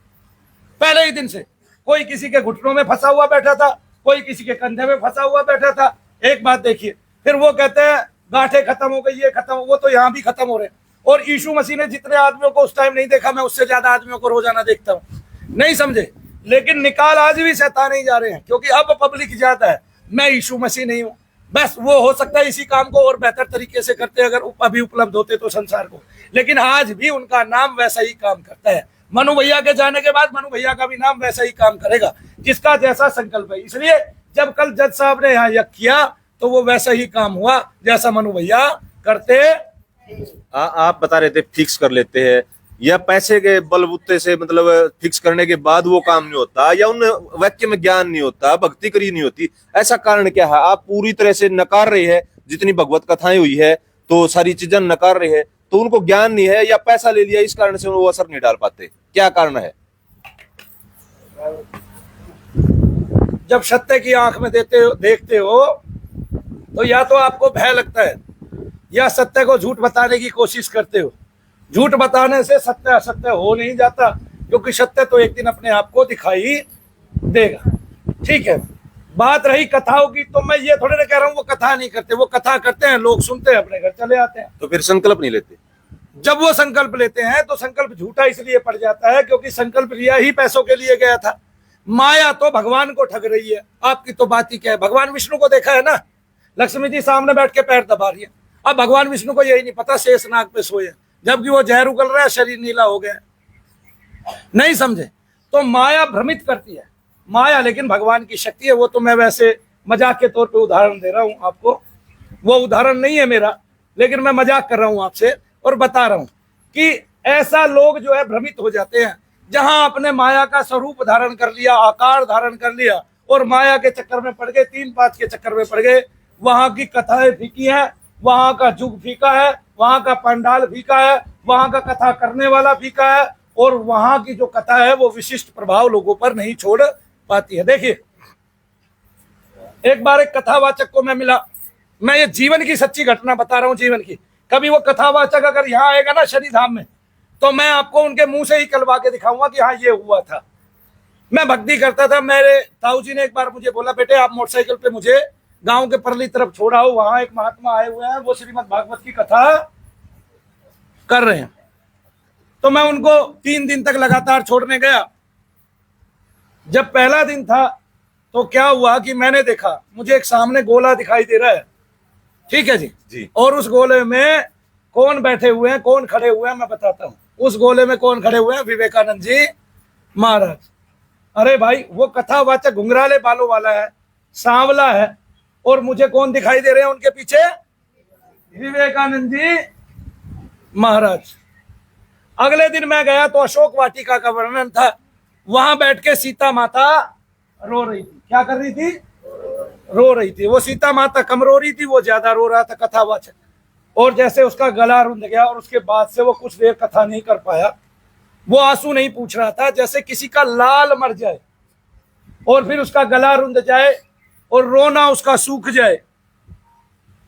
पहले ही दिन से कोई किसी के घुटनों में फंसा हुआ बैठा था, कोई किसी के कंधे में फंसा हुआ बैठा था। एक बात देखिए, फिर वो कहते हैं गांठें खत्म हो गई, ये खत्म, वो तो यहाँ भी खत्म हो रहे हैं। और यीशु मसीह ने जितने आदमियों को उस टाइम नहीं देखा, मैं उससे ज्यादा आदमियों को रोजाना देखता हूँ। नहीं समझे? लेकिन निकाल आज भी शैतान नहीं जा रहे हैं, क्योंकि अब पब्लिक ज्यादा है। मैं यीशु मसीह नहीं हूँ, बस वो हो सकता है इसी काम को और बेहतर तरीके से करते अगर अभी उपलब्ध होते तो संसार को, लेकिन आज भी उनका नाम वैसा ही काम करता है। मनु भैया के जाने के बाद मनु भैया का भी नाम वैसा ही काम करेगा, जिसका जैसा संकल्प है। इसलिए जब कल जज साहब ने यहाँ यज्ञ किया तो वो वैसा ही काम हुआ जैसा मनु भैया करते। आप बता रहे थे फिक्स कर लेते हैं, या पैसे के बलबूते से मतलब फिक्स करने के बाद वो काम नहीं होता, या उन वाक्य में ज्ञान नहीं होता, भक्ति करी नहीं होती, ऐसा कारण क्या है? आप पूरी तरह से नकार रहे हैं, जितनी भगवत कथाएं हुई है तो सारी चीजें नकार रहे हैं, तो उनको ज्ञान नहीं है या पैसा ले लिया इस कारण से वो असर नहीं डाल पाते? क्या कारण है? जब सत्य की आंख में देखते हो तो या तो आपको भय लगता है या सत्य को झूठ बताने की कोशिश करते हो। झूठ बताने से सत्य असत्य हो नहीं जाता, क्योंकि सत्य तो एक दिन अपने आप को दिखाई देगा। ठीक है, बात रही कथाओं की, तो मैं ये थोड़े ना कह रहा हूँ वो कथा नहीं करते, वो कथा करते हैं, लोग सुनते हैं, अपने घर चले आते हैं। तो फिर संकल्प नहीं लेते? जब वो संकल्प लेते हैं तो संकल्प झूठा इसलिए पड़ जाता है क्योंकि संकल्प लिया ही पैसों के लिए गया था। माया तो भगवान को ठग रही है, आपकी तो बात ही क्या है। भगवान विष्णु को देखा है ना, लक्ष्मी जी सामने बैठ के पैर दबा रही है। अब भगवान विष्णु को यही नहीं पता शेष नाग पे सोए, जबकि वो जहर उगल रहा है, शरीर नीला हो गया। नहीं समझे? तो माया भ्रमित करती है, माया लेकिन भगवान की शक्ति है। वो तो मैं वैसे मजाक के तौर पे उदाहरण दे रहा हूं आपको, वो उदाहरण नहीं है मेरा, लेकिन मैं मजाक कर रहा हूं आपसे और बता रहा हूं कि ऐसा लोग जो है भ्रमित हो जाते हैं, जहां आपने माया का स्वरूप धारण कर लिया, आकार धारण कर लिया और माया के चक्कर में पड़ गए, 3-5 के चक्कर में पड़ गए। वहां की कथाएं फीकी है, वहां का जुग फीका है, वहां का पंडाल फीका है, वहां का कथा करने वाला फीका है, और वहां की जो कथा है वो विशिष्ट प्रभाव लोगों पर नहीं छोड़ पाती है। देखिए, एक बार एक कथावाचक को मैं मिला, मैं ये जीवन की सच्ची घटना बता रहा हूं, जीवन की। कभी वो कथावाचक अगर यहाँ आएगा ना शनि धाम में, तो मैं आपको उनके मुंह से ही कलवा के दिखाऊंगा कि हाँ ये हुआ था। मैं भक्ति करता था, मेरे ताऊ जी ने एक बार मुझे बोला, बेटे आप मोटरसाइकिल पे मुझे गांव के परली तरफ छोड़ाओ, वहां एक महात्मा आए हुए हैं, वो श्रीमद् भागवत की कथा कर रहे हैं। तो मैं उनको 3 दिन तक लगातार छोड़ने गया। जब पहला दिन था तो क्या हुआ कि मैंने देखा, मुझे एक सामने गोला दिखाई दे रहा है, ठीक है जी, और उस गोले में कौन बैठे हुए हैं, कौन खड़े हुए हैं, मैं बताता हूँ। उस गोले में कौन खड़े हुए हैं? विवेकानंद जी महाराज। अरे भाई, वो कथावाचक घुंघराले बालों वाला है, सांवला है, और मुझे कौन दिखाई दे रहे हैं उनके पीछे? विवेकानंद जी महाराज। अगले दिन मैं गया तो अशोक वाटिका का वर्णन था, वहां बैठ के सीता माता रो रही थी। क्या कर रही थी? रो रही थी। वो सीता माता कम रो रही थी, वो ज्यादा रो रहा था कथावाचक। और जैसे उसका गला रुंध गया और उसके बाद से वो कुछ देर कथा नहीं कर पाया। वो आंसू नहीं पूछ रहा था, जैसे किसी का लाल मर जाए और फिर उसका गला रुंध जाए और रोना उसका सूख जाए,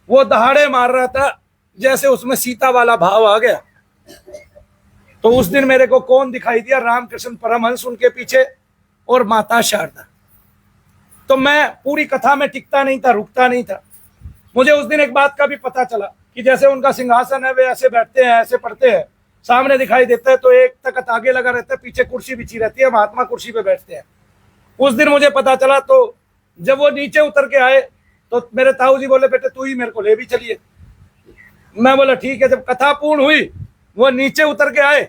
वो दहाड़े मार रहा था, जैसे उसमें सीता वाला भाव आ गया। तो उस दिन मेरे को कौन दिखाई दिया? रामकृष्ण परमहंस उनके पीछे और माता शारदा। तो मैं पूरी कथा में टिकता नहीं था, रुकता नहीं था। मुझे उस दिन एक बात का भी पता चला कि जैसे उनका सिंहासन है, वे ऐसे बैठते हैं, ऐसे पढ़ते हैं, सामने दिखाई देता है तो एक तख्त आगे लगा रहता है, पीछे कुर्सी बिछी रहती है, महात्मा कुर्सी पे बैठते हैं। उस दिन मुझे पता चला। तो जब वो नीचे उतर के आए तो मेरे ताऊ जी बोले, बेटे तू ही मेरे को ले भी चलिए। मैं बोला ठीक है। जब कथा पूर्ण हुई, वो नीचे उतर के आए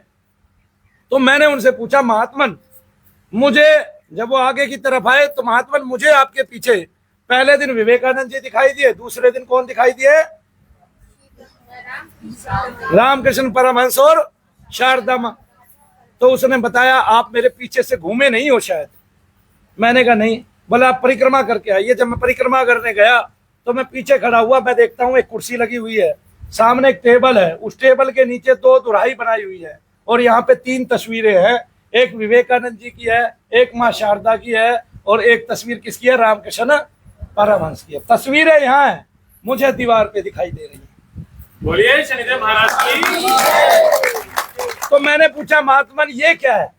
तो मैंने उनसे पूछा, महात्मन मुझे, जब वो आगे की तरफ आए तो महात्मन मुझे आपके पीछे पहले दिन विवेकानंद जी दिखाई दिए, दूसरे दिन कौन दिखाई दिए? रामकृष्ण परमहंस और शारदा मां। तो उसने बताया आप मेरे पीछे से घूमे नहीं हो शायद। मैंने कहा नहीं। बोला आप परिक्रमा करके आइए। जब मैं परिक्रमा करने गया तो मैं पीछे खड़ा हुआ, मैं देखता हूँ एक कुर्सी लगी हुई है, सामने एक टेबल है, उस टेबल के नीचे 2 दुराई बनाई हुई है और यहाँ पे 3 तस्वीरें हैं, एक विवेकानंद जी की है, एक माँ शारदा की है और एक तस्वीर किसकी है? रामकृष्ण परमहंस की है। तस्वीरें यहाँ है, मुझे दीवार पे दिखाई दे रही है। बोलिए शनिदेव महाराज की। तो मैंने पूछा महात्मन ये क्या है?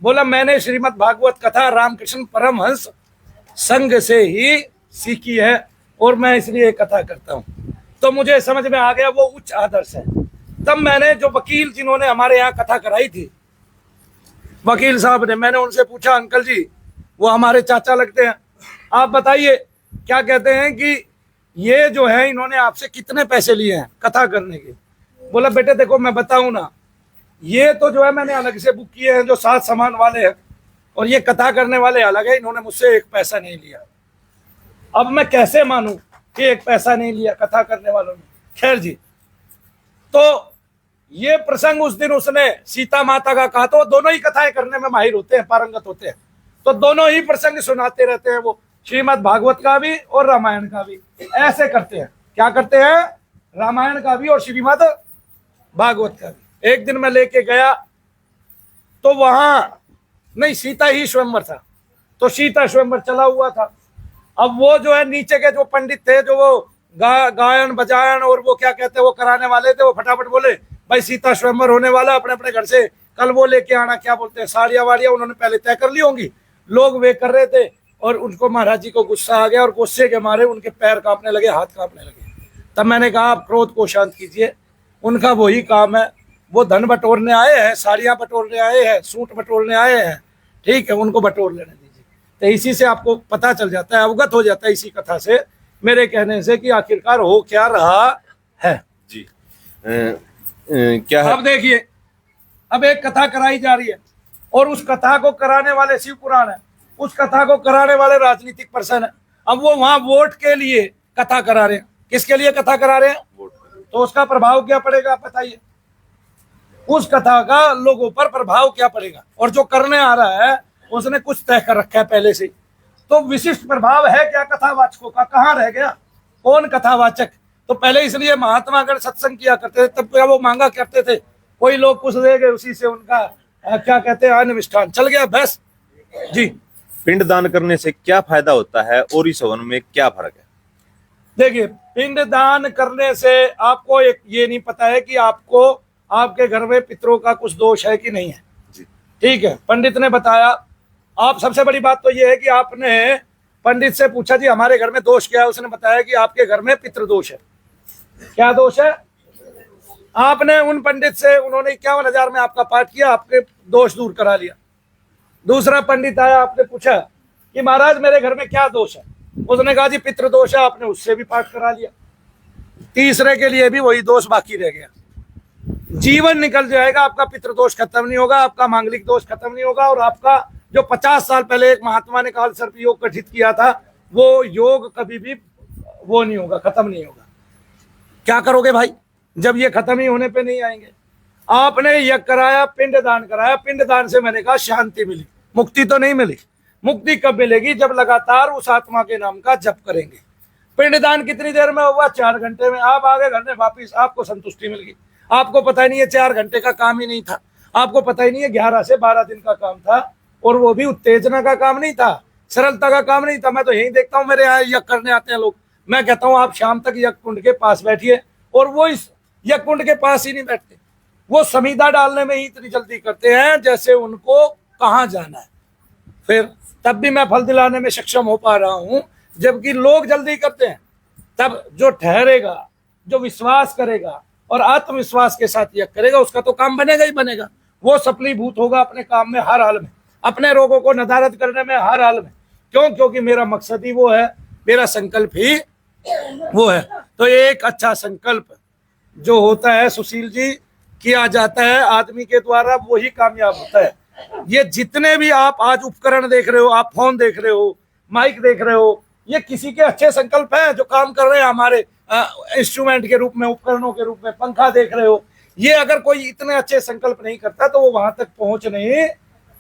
बोला मैंने श्रीमद् भागवत कथा रामकृष्ण परमहंस संघ से ही सीखी है और मैं इसलिए कथा करता हूँ। तो मुझे समझ में आ गया वो उच्च आदर्श है। तब मैंने जो वकील जिन्होंने हमारे यहाँ कथा कराई थी, वकील साहब ने, मैंने उनसे पूछा अंकल जी, वो हमारे चाचा लगते हैं, आप बताइए क्या कहते हैं कि ये जो है इन्होंने आपसे कितने पैसे लिए हैं कथा करने के? बोला बेटे देखो मैं बताऊं ना, ये तो जो है मैंने अलग से बुक किए हैं जो 7 सामान वाले हैं और ये कथा करने वाले अलग है, इन्होंने मुझसे 1 पैसा नहीं लिया। अब मैं कैसे मानूं कि 1 पैसा नहीं लिया कथा करने वालों ने? खैर जी, तो ये प्रसंग उस दिन उसने सीता माता का कहा, तो दोनों ही कथाएं करने में माहिर होते हैं, पारंगत होते हैं, तो दोनों ही प्रसंग सुनाते रहते हैं वो, श्रीमद् भागवत का भी और रामायण का भी। ऐसे करते हैं, क्या करते हैं? रामायण का भी और श्रीमद् भागवत का भी। एक दिन मैं लेके गया तो वहां नहीं, सीता ही स्वयंवर था, तो सीता स्वयंवर चला हुआ था। अब वो जो है नीचे के जो पंडित थे, जो वो गायन बजायन और वो क्या कहते हैं वो कराने वाले थे, वो फटाफट बोले भाई सीता स्वयंवर होने वाला, अपने अपने घर से कल वो लेके आना, क्या बोलते हैं, साड़ियाँ वाड़ियाँ उन्होंने पहले तय कर ली होंगी। लोग वे कर रहे थे और उनको महाराज जी को गुस्सा आ गया और गुस्से के मारे उनके पैर कांपने लगे, हाथ कांपने लगे। तब मैंने कहा आप क्रोध को शांत कीजिए, उनका वही काम है, वो धन बटोरने आए हैं, साड़ियाँ बटोरने आए हैं, सूट बटोरने आए हैं, ठीक है, उनको बटोर लेने दीजिए। तो इसी से आपको पता चल जाता है, अवगत हो जाता है इसी कथा से, मेरे कहने से, कि आखिरकार हो क्या रहा है जी। क्या है? अब देखिए, अब एक कथा कराई जा रही है और उस कथा को कराने वाले शिव पुराण है, उस कथा को कराने वाले राजनीतिक पर्सन है। अब वो वहां वोट के लिए कथा करा रहे हैं। किसके लिए कथा करा रहे हैं? तो उसका प्रभाव क्या पड़ेगा आप बताइए? उस कथा का लोगों पर प्रभाव क्या पड़ेगा? और जो करने आ रहा है उसने कुछ तय कर रखा है पहले से, तो विशिष्ट प्रभाव है क्या कथावाचकों का? कहाँ रह गया? कौन कथावाचक? तो पहले इसलिए महात्मा अगर सत्संग किया करते थे तब क्या वो मांगा करते थे, कोई लोग कुछ दे गए, उसी से उनका क्या कहते हैं अनुष्ठान चल गया, बस जी। पिंड दान करने से क्या फायदा होता है और इस हवन में क्या फर्क है? देखिए, पिंड दान करने से आपको एक ये नहीं पता है कि आपको आपके घर में पितरों का कुछ दोष है कि नहीं है, ठीक है, पंडित ने बताया। आप सबसे बड़ी बात तो ये है कि आपने पंडित से पूछा जी हमारे घर में दोष क्या है, उसने बताया कि आपके घर में पितृ दोष है। क्या दोष है? आपने उन पंडित से, उन्होंने 51,000 में आपका पाठ किया, आपके दोष दूर करा लिया। दूसरा पंडित आया, आपने पूछा कि महाराज मेरे घर में क्या दोष है, उसने कहा जी पितृ दोष है, आपने उससे भी पाठ करा लिया। तीसरे के लिए भी वही दोष बाकी रह गया। जीवन निकल जाएगा, आपका पितृ दोष खत्म नहीं होगा, आपका मांगलिक दोष खत्म नहीं होगा, और आपका जो 50 साल पहले एक महात्मा ने काल सर्प योग गठित किया था, वो योग कभी भी वो नहीं होगा, खत्म नहीं होगा। क्या करोगे भाई जब ये खत्म ही होने पे नहीं आएंगे? आपने यज्ञ कराया, पिंड दान कराया, पिंड दान से मैंने कहा शांति मिली, मुक्ति तो नहीं मिली। मुक्ति कब मिलेगी? जब लगातार उस आत्मा के नाम का जप करेंगे। पिंड दान कितनी देर में हुआ? 4 घंटे में। आप आ गए घर में वापिस, आपको संतुष्टि मिल गई। आपको पता ही नहीं है 4 घंटे का काम ही नहीं था, आपको पता ही नहीं है 11 से 12 दिन का काम था, और वो भी उत्तेजना का काम नहीं था, सरलता का काम नहीं था। मैं तो यही देखता हूँ, मेरे यहाँ यज्ञ करने आते हैं लोग, मैं कहता हूँ आप शाम तक यज्ञ कुंड के पास बैठिए, और वो इस यज्ञ कुंड के पास ही नहीं बैठते, वो समीधा डालने में ही इतनी जल्दी करते हैं जैसे उनको कहाँ जाना है। फिर तब भी मैं फल दिलाने में सक्षम हो पा रहा हूँ, जबकि लोग जल्दी करते हैं। तब जो ठहरेगा, जो विश्वास करेगा और आत्मविश्वास के साथ यज्ञ करेगा, उसका तो काम बनेगा ही बनेगा। वो सफलीभूत होगा अपने काम में हर हाल में, अपने रोगों को नदारद करने में हर हाल में। क्यों? क्योंकि मेरा मकसद ही वो है, मेरा संकल्प ही वो है। तो एक अच्छा संकल्प जो होता है सुशील जी, किया जाता है आदमी के द्वारा, वही कामयाब होता है। ये जितने भी आप आज उपकरण देख रहे हो, आप फोन देख रहे हो, माइक देख रहे हो, ये किसी के अच्छे संकल्प हैं जो काम कर रहे हैं हमारे इंस्ट्रूमेंट के रूप में, उपकरणों के रूप में। पंखा देख रहे हो, ये अगर कोई इतने अच्छे संकल्प नहीं करता तो वो वहां तक पहुंच नहीं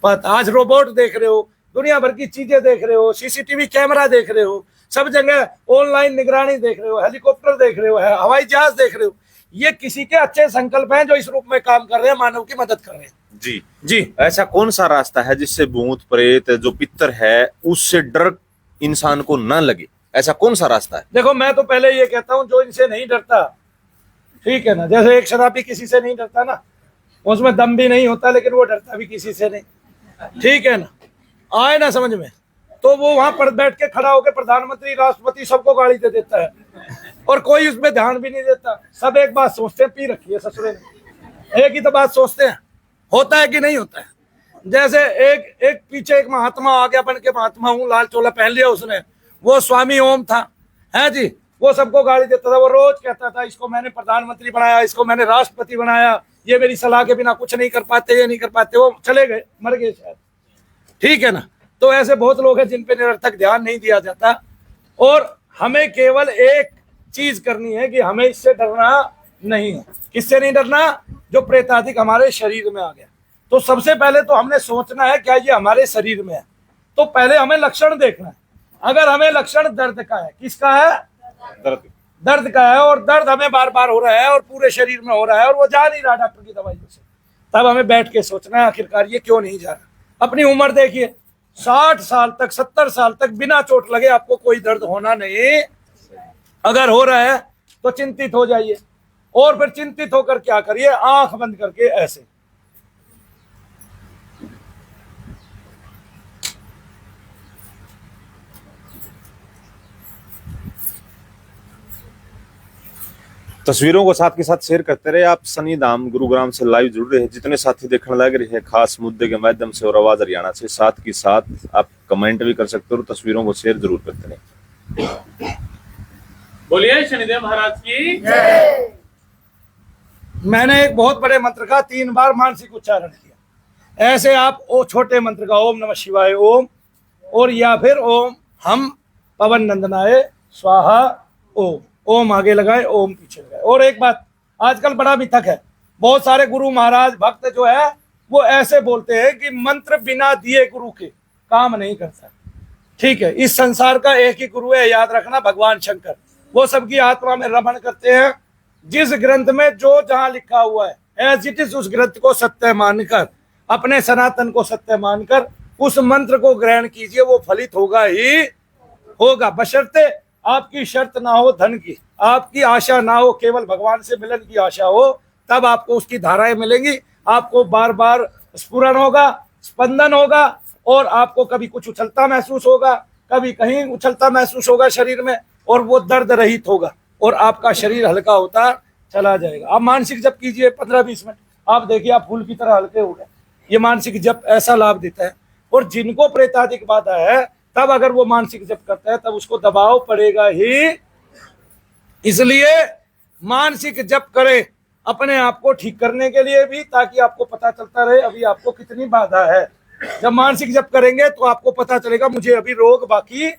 पाता। आज रोबोट देख रहे हो, दुनिया भर की चीजें देख रहे हो, सीसीटीवी कैमरा देख रहे हो, सब जगह ऑनलाइन निगरानी देख रहे हो, हेलीकॉप्टर देख रहे हो, हवाई जहाज देख रहे हो। ये किसी के अच्छे संकल्प हैं जो इस रूप में काम कर रहे हैं, मानव की मदद कर रहे हैं। जी जी, ऐसा कौन सा रास्ता है जिससे भूत प्रेत जो पितर है उससे डर इंसान को न लगे? ऐसा कौन सा रास्ता है? देखो मैं तो पहले ये कहता हूँ, जो इनसे नहीं डरता, ठीक है ना, जैसे एक शराबी किसी से नहीं डरता ना, उसमें दम भी नहीं होता, लेकिन वो डरता भी किसी से नहीं, ठीक है ना, आए ना समझ में, तो वो वहां पर बैठ के खड़ा होकर प्रधानमंत्री, राष्ट्रपति सबको गाली दे देता है और कोई उसमें ध्यान भी नहीं देता। सब एक बात सोचते हैं, पी रखी है ससुरे ने, एक ही तो बात सोचते हैं, होता है कि नहीं होता है। जैसे एक पीछे एक महात्मा आ गया, बन के महात्मा हूँ, लाल चोला पहन लिया उसने, वो स्वामी ओम था, है जी, वो सबको गाली देता था। वो रोज कहता था इसको मैंने प्रधानमंत्री बनाया, इसको मैंने राष्ट्रपति बनाया, ये मेरी सलाह के बिना कुछ नहीं कर पाते, ये नहीं कर पाते। वो चले गए, मर गए शायद, ठीक है ना। तो ऐसे बहुत लोग हैं जिन पे निरर्थक ध्यान नहीं दिया जाता। और हमें केवल एक चीज करनी है कि हमें इससे डरना नहीं है। किससे नहीं डरना? जो प्रेताधिक हमारे शरीर में आ गया। तो सबसे पहले तो हमने सोचना है क्या ये हमारे शरीर में है, तो पहले हमें लक्षण देखना है। अगर हमें लक्षण दर्द का है, किसका है? दर्द का है, और दर्द हमें बार बार हो रहा है और पूरे शरीर में हो रहा है और वो जा नहीं रहा डॉक्टर की दवाइयों से, तब हमें बैठ के सोचना है आखिरकार ये क्यों नहीं जा रहा। अपनी उम्र देखिए, 60 साल तक, 70 साल तक बिना चोट लगे आपको कोई दर्द होना नहीं। अगर हो रहा है तो चिंतित हो जाइए, और फिर चिंतित होकर क्या करिए, आंख बंद करके ऐसे, तस्वीरों को साथ के साथ शेयर करते रहे। आप सनी धाम गुरुग्राम से लाइव जुड़ रहे हैं, जितने साथी देखने लग रहे हैं खास मुद्दे के माध्यम से और आवाज हरियाणा से, साथ के साथ आप कमेंट भी कर सकते हो और तस्वीरों को शेयर जरूर करते रहे। बोलिए शनिदेव महाराज की। मैंने एक बहुत बड़े मंत्र का 3 बार मानसिक उच्चारण किया। ऐसे आप ओ छोटे मंत्र का ओम नमः शिवाय ओम, और या फिर ओम हम पवन नंदनाय स्वाहा ओम, ओम आगे लगाए, ओम पीछे लगाए। और एक बात आजकल बड़ा मिथक है, बहुत सारे गुरु महाराज भक्त जो है वो ऐसे बोलते हैं कि मंत्र बिना दिए गुरु के काम नहीं करता। ठीक है, इस संसार का एक ही गुरु है, याद रखना, भगवान शंकर। वो सबकी आत्मा में रमण करते हैं। जिस ग्रंथ में जो जहां लिखा हुआ है एज इट इज, उस ग्रंथ को सत्य मानकर, अपने सनातन को सत्य मानकर उस मंत्र को ग्रहण कीजिए, वो फलित होगा ही होगा। बशर्ते आपकी शर्त ना हो धन की, आपकी आशा ना हो, केवल भगवान से मिलन की आशा हो, तब आपको उसकी धाराएं मिलेंगी। आपको बार बार स्फुरण होगा, स्पंदन होगा, और आपको कभी कुछ उछलता महसूस होगा, कभी कहीं उछलता महसूस होगा शरीर में, और वो दर्द रहित होगा और आपका शरीर हल्का होता चला जाएगा। आप मानसिक जप कीजिए 15-20 मिनट, आप देखिए आप फूल की तरह हल्के हो गए। ये मानसिक जप ऐसा लाभ देता है। और जिनको प्रेताधिक बाधा है, तब अगर वो मानसिक जप करता है तब उसको दबाव पड़ेगा ही। इसलिए मानसिक जप करें अपने आप को ठीक करने के लिए भी, ताकि आपको पता चलता रहे अभी आपको कितनी बाधा है। जब मानसिक जप करेंगे तो आपको पता चलेगा मुझे अभी रोग बाकी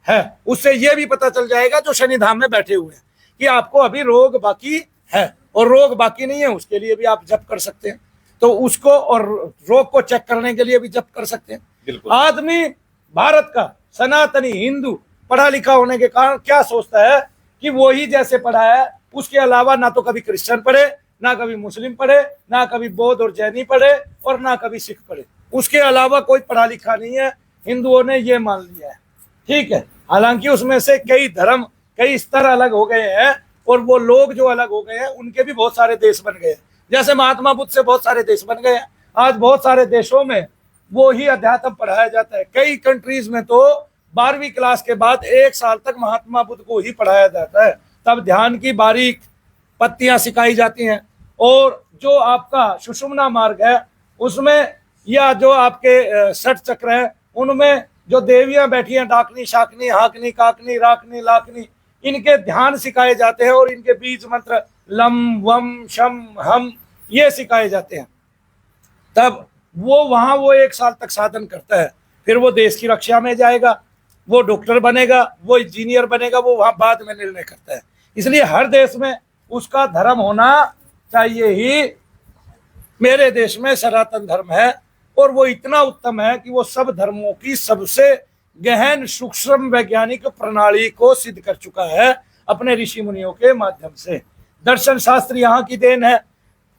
है। उससे ये भी पता चल जाएगा जो शनि धाम में बैठे हुए हैं कि आपको अभी रोग बाकी है, और रोग बाकी नहीं है उसके लिए भी आप जप कर सकते हैं। तो उसको और रोग को चेक करने के लिए भी जप कर सकते हैं। आदमी भारत का सनातनी हिंदू पढ़ा लिखा होने के कारण क्या सोचता है कि वो ही जैसे पढ़ा है, उसके अलावा ना तो कभी क्रिश्चियन पढ़े, ना कभी मुस्लिम पढ़े, ना कभी बौद्ध और जैनी पढ़े, और ना कभी सिख पढ़े। उसके अलावा कोई पढ़ा लिखा नहीं है, हिंदुओं ने ये मान लिया है। ठीक है, हालांकि उसमें से कई धर्म, कई स्तर अलग हो गए हैं, और वो लोग जो अलग हो गए हैं उनके भी बहुत सारे देश बन गए। जैसे महात्मा बुद्ध से बहुत सारे देश बन गए हैं। आज बहुत सारे देशों में वो ही अध्यात्म पढ़ाया जाता है। कई कंट्रीज में तो 12वीं क्लास के बाद 1 साल तक महात्मा बुद्ध को ही पढ़ाया जाता है। तब ध्यान की बारीक पत्तियां सिखाई जाती हैं, और जो आपका सुषुम्ना मार्ग है उसमें, या जो आपके 6 चक्र हैं उनमें जो देवियां बैठी हैं, डाकनी, शाकनी, हाकनी, काकनी, राकनी, लाकनी, इनके ध्यान सिखाए जाते हैं। और इनके बीज मंत्र लम वम शम हम ये सिखाए जाते हैं। तब वो वहां वो 1 साल तक साधन करता है, फिर वो देश की रक्षा में जाएगा, वो डॉक्टर बनेगा, वो इंजीनियर बनेगा, वो वहां बाद में निर्णय करता है। इसलिए हर देश में उसका धर्म होना चाहिए ही। मेरे देश में सनातन धर्म है और वो इतना उत्तम है कि वो सब धर्मों की सबसे गहन सूक्ष्म वैज्ञानिक प्रणाली को सिद्ध कर चुका है अपने ऋषि मुनियों के माध्यम से। दर्शन शास्त्र यहाँ की देन है,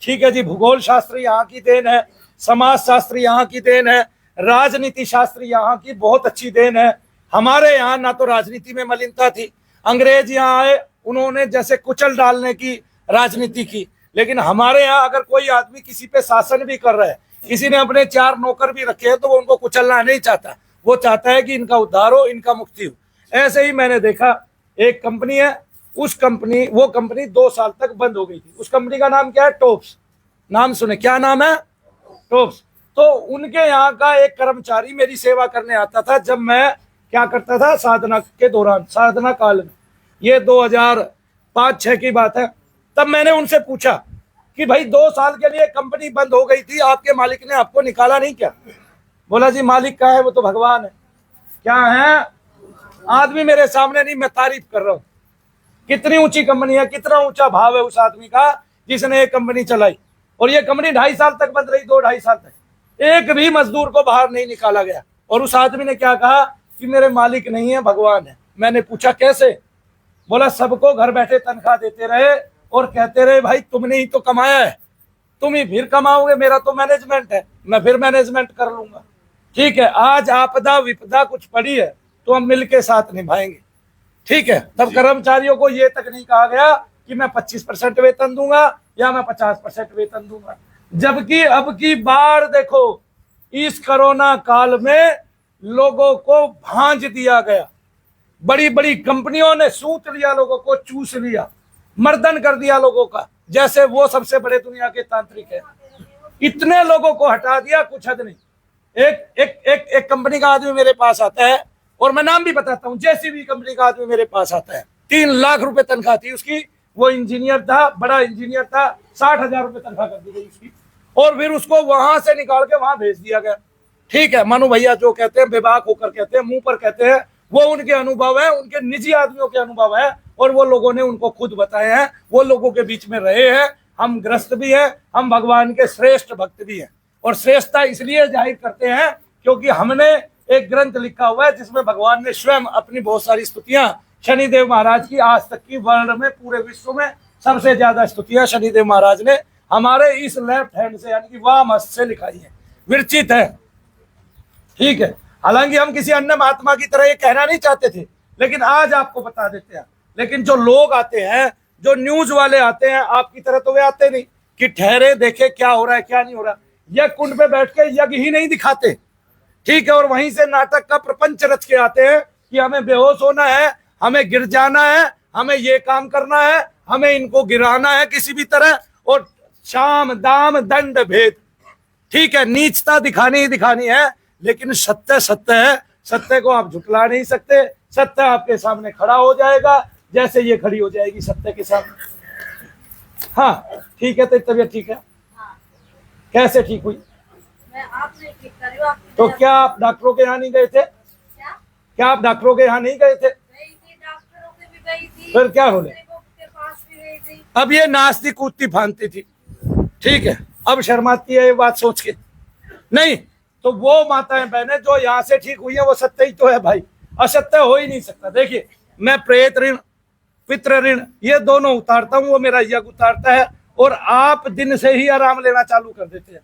ठीक है जी, भूगोल शास्त्र यहाँ की देन है, समाज शास्त्र यहाँ की देन है, राजनीति शास्त्र यहाँ की बहुत अच्छी देन है। हमारे यहाँ ना तो राजनीति में मलिनता थी, अंग्रेज यहाँ आए, उन्होंने जैसे कुचल डालने की राजनीति की, लेकिन हमारे यहाँ अगर कोई आदमी किसी पे शासन भी कर रहा है, किसी ने अपने 4 नौकर भी रखे हैं, तो वो उनको कुचलना नहीं चाहता, वो चाहता है कि इनका उद्धार हो, इनका मुक्ति हो। ऐसे ही मैंने देखा एक कंपनी है, वो कंपनी 2 साल तक बंद हो गई थी। उस कंपनी का नाम क्या है? टॉप्स। नाम सुने, क्या नाम है? टॉप्स। तो उनके यहाँ का एक कर्मचारी मेरी सेवा करने आता था जब मैं क्या करता था साधना के दौरान, साधना काल में, ये 2005-6 की बात है। तब मैंने उनसे पूछा कि भाई 2 साल के लिए कंपनी बंद हो गई थी, आपके मालिक ने आपको निकाला नहीं क्या? बोला जी मालिक का है, वो तो भगवान है। क्या है? आदमी मेरे सामने नहीं, मैं तारीफ कर रहा हूँ। कितनी ऊंची कंपनी है, कितना ऊंचा भाव है उस आदमी का जिसने एक कंपनी चलाई। और ये कंपनी 2.5 साल तक बंद रही, 2-2.5 साल तक एक भी मजदूर को बाहर नहीं निकाला गया। और उस आदमी ने क्या कहा कि मेरे मालिक नहीं है, भगवान है। मैंने पूछा कैसे? बोला सबको घर बैठे तनख्वाह देते रहे और कहते रहे भाई तुमने ही तो कमाया है, तुम ही फिर कमाओगे, मेरा तो मैनेजमेंट है, मैं फिर मैनेजमेंट कर लूंगा। ठीक है, आज आपदा विपदा कुछ पड़ी है तो हम मिलके साथ निभाएंगे। ठीक है, तब कर्मचारियों को ये तक नहीं कहा गया कि मैं 25% वेतन दूंगा या मैं 50% वेतन दूंगा। जबकि अब की बार देखो, इस कोरोना काल में लोगों को भांज दिया गया, बड़ी बड़ी कंपनियों ने सूत लिया, लोगों को चूस लिया, मर्दन कर दिया लोगों का, जैसे वो सबसे बड़े दुनिया के तांत्रिक है। इतने लोगों को हटा दिया, कुछ हद नहीं। एक कंपनी का आदमी मेरे पास आता है, और मैं नाम भी बताता हूँ, जेसीबी कंपनी का आदमी मेरे पास आता है, 3 लाख रुपए तनख्वाह थी उसकी, वो इंजीनियर था, बड़ा इंजीनियर था, 60,000 रुपए तनख्वाह कर दी गई उसकी, और फिर उसको वहां से निकाल के वहां भेज दिया गया। ठीक है, मनु भैया जो कहते हैं, बेबाक होकर कहते हैं, मुंह पर कहते हैं, वो उनके अनुभव है, उनके निजी आदमियों के अनुभव है, और वो लोगों ने उनको खुद बताए हैं, वो लोगों के बीच में रहे हैं। हम ग्रस्त भी हैं, हम भगवान के श्रेष्ठ भक्त भी हैं, और श्रेष्ठता इसलिए जाहिर करते हैं क्योंकि हमने एक ग्रंथ लिखा हुआ है जिसमें भगवान ने स्वयं अपनी बहुत सारी स्तुतियां शनिदेव महाराज की, आज तक की वर्ल्ड में, पूरे विश्व में सबसे ज्यादा स्तुतियां शनिदेव महाराज ने हमारे इस लेफ्ट हैंड से यानी कि वाम हस्त से लिखाई है, विरचित है। ठीक है, हालांकि हम किसी अन्य महात्मा की तरह ये कहना नहीं चाहते थे, लेकिन आज आपको बता देते हैं। लेकिन जो लोग आते हैं, जो न्यूज वाले आते हैं, आपकी तरह तो वे आते नहीं कि ठहरे देखे क्या हो रहा है क्या नहीं हो रहा। यज्ञ कुंड पे बैठ के यज्ञ ही नहीं दिखाते, ठीक है, और वहीं से नाटक का प्रपंच रच के आते हैं कि हमें बेहोश होना है, हमें गिर जाना है, हमें ये काम करना है, हमें इनको गिराना है किसी भी तरह, और शाम दाम दंड भेद। ठीक है, नीचता दिखानी ही दिखानी है, लेकिन सत्य सत्य है, सत्य को आप झुकला नहीं सकते। सत्य आपके सामने खड़ा हो जाएगा, जैसे ये खड़ी हो जाएगी सत्य के सामने। हाँ ठीक है, तो तबीयत ठीक है? कैसे ठीक हुई? मैं आप नहीं ठीक कर रही हूँ, आपकी तो क्या आप डॉक्टरों के यहाँ नहीं गए थे? क्या आप डॉक्टरों के यहाँ नहीं गए थे? गई थी, डॉक्टरों के भी गई थी, फिर क्या बोले? के पास भी गई थी। अब ये नास्ती कूदती फांदती थी, ठीक है, अब शर्माती है ये बात सोच के। नहीं तो वो माताएं बहनें जो यहाँ से ठीक हुई है वो सत्य ही तो है भाई, असत्य हो ही नहीं सकता। देखिए, मैं प्रेत ऋण, पितृ ऋण, ये दोनों उतारता हूँ, वो मेरा यज्ञ उतारता है, और आप दिन से ही आराम लेना चालू कर देते हैं।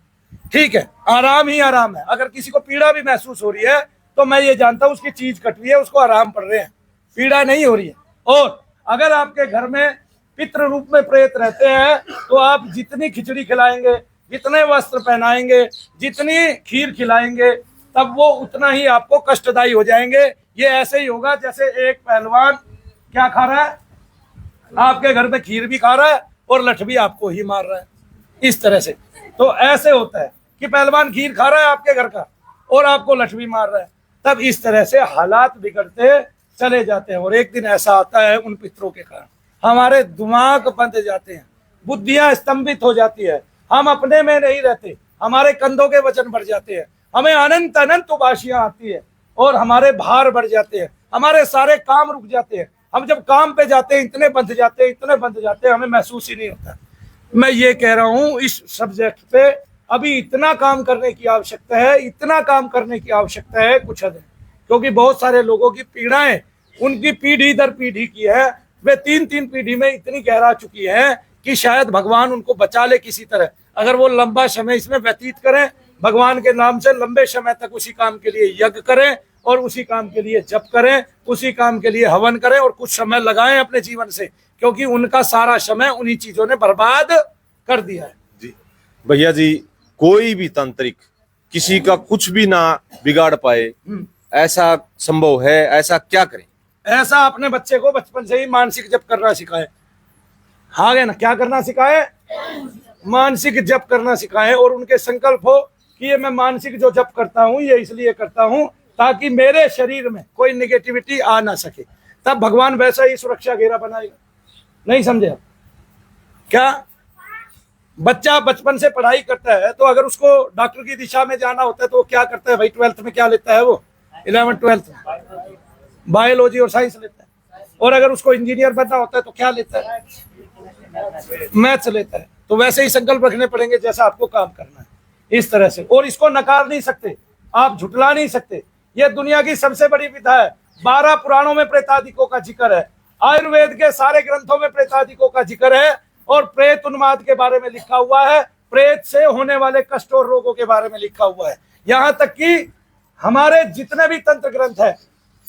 ठीक है, आराम ही आराम है। अगर किसी को पीड़ा भी महसूस हो रही है तो मैं ये जानता हूँ उसकी चीज कट रही है, उसको आराम पड़ रहे हैं, पीड़ा नहीं हो रही है। और अगर आपके घर में पितृ रूप में प्रेत रहते हैं तो आप जितनी खिचड़ी खिलाएंगे, जितने वस्त्र पहनाएंगे, जितनी खीर खिलाएंगे, तब वो उतना ही आपको कष्टदायी हो जाएंगे। ये ऐसे ही होगा जैसे एक पहलवान क्या खा रहा है, आपके घर में खीर भी खा रहा है और लठ भी आपको ही मार रहा है, इस तरह से। तो ऐसे होता है कि पहलवान खीर खा रहा है आपके घर का और आपको लठ भी मार रहा है, तब इस तरह से हालात बिगड़ते चले जाते हैं। और एक दिन ऐसा आता है उन पितरों के कारण हमारे दिमाग बंद जाते हैं, बुद्धियां स्तंभित हो जाती है, हम अपने में नहीं रहते, हमारे कंधों के वजन बढ़ जाते हैं, हमें अनंत अनंत उबाशियां आती है और हमारे भार बढ़ जाते हैं, हमारे सारे काम रुक जाते हैं। हम जब काम पे जाते हैं इतने बंध जाते हैं, इतने बंध जाते हैं, हमें महसूस ही नहीं होता। मैं ये कह रहा हूं इस सब्जेक्ट पे अभी इतना काम करने की आवश्यकता है, इतना काम करने की आवश्यकता है, कुछ हद है। क्योंकि बहुत सारे लोगों की पीड़ाएं उनकी पीढ़ी दर पीढ़ी की है, वे 3-3 पीढ़ी में इतनी गहरा चुकी है कि शायद भगवान उनको बचा ले किसी तरह। अगर वो लंबा समय इसमें व्यतीत करें, भगवान के नाम से लंबे समय तक उसी काम के लिए यज्ञ करें और उसी काम के लिए जप करें, उसी काम के लिए हवन करें और कुछ समय लगाएं अपने जीवन से, क्योंकि उनका सारा समय उन्हीं चीजों ने बर्बाद कर दिया है। जी भैया जी, कोई भी तांत्रिक किसी का कुछ भी ना बिगाड़ पाए, ऐसा संभव है? ऐसा क्या करें? ऐसा अपने बच्चे को बचपन से ही मानसिक जप करना सिखाए। हाँ गए ना, क्या करना सिखाए? मानसिक जप करना सिखाए और उनके संकल्प हो कि ये मैं मानसिक जो जप करता हूँ ये इसलिए करता हूँ ताकि मेरे शरीर में कोई नेगेटिविटी आ ना सके। तब भगवान वैसा ही सुरक्षा घेरा बनाएगा। नहीं समझे आप? क्या बच्चा बचपन से पढ़ाई करता है तो अगर उसको डॉक्टर की दिशा में जाना होता है तो वो क्या करता है भाई? 12th में क्या लेता है वो? 11th 12th बायोलॉजी और साइंस लेता है। और अगर उसको इंजीनियर बनना होता है तो क्या लेता है? मैथ्स लेता है। तो वैसे ही संकल्प रखने पड़ेंगे जैसा आपको काम करना है, इस तरह से। और इसको नकार नहीं सकते आप, झुटला नहीं सकते। यह दुनिया की सबसे बड़ी विधा है। 12 पुराणों में प्रेतादिकों का जिक्र है, आयुर्वेद के सारे ग्रंथों में प्रेतादिकों का जिक्र है और प्रेत उन्माद के बारे में लिखा हुआ है, प्रेत से होने वाले कष्ट और रोगों के बारे में लिखा हुआ है। यहां तक कि हमारे जितने भी तंत्र ग्रंथ है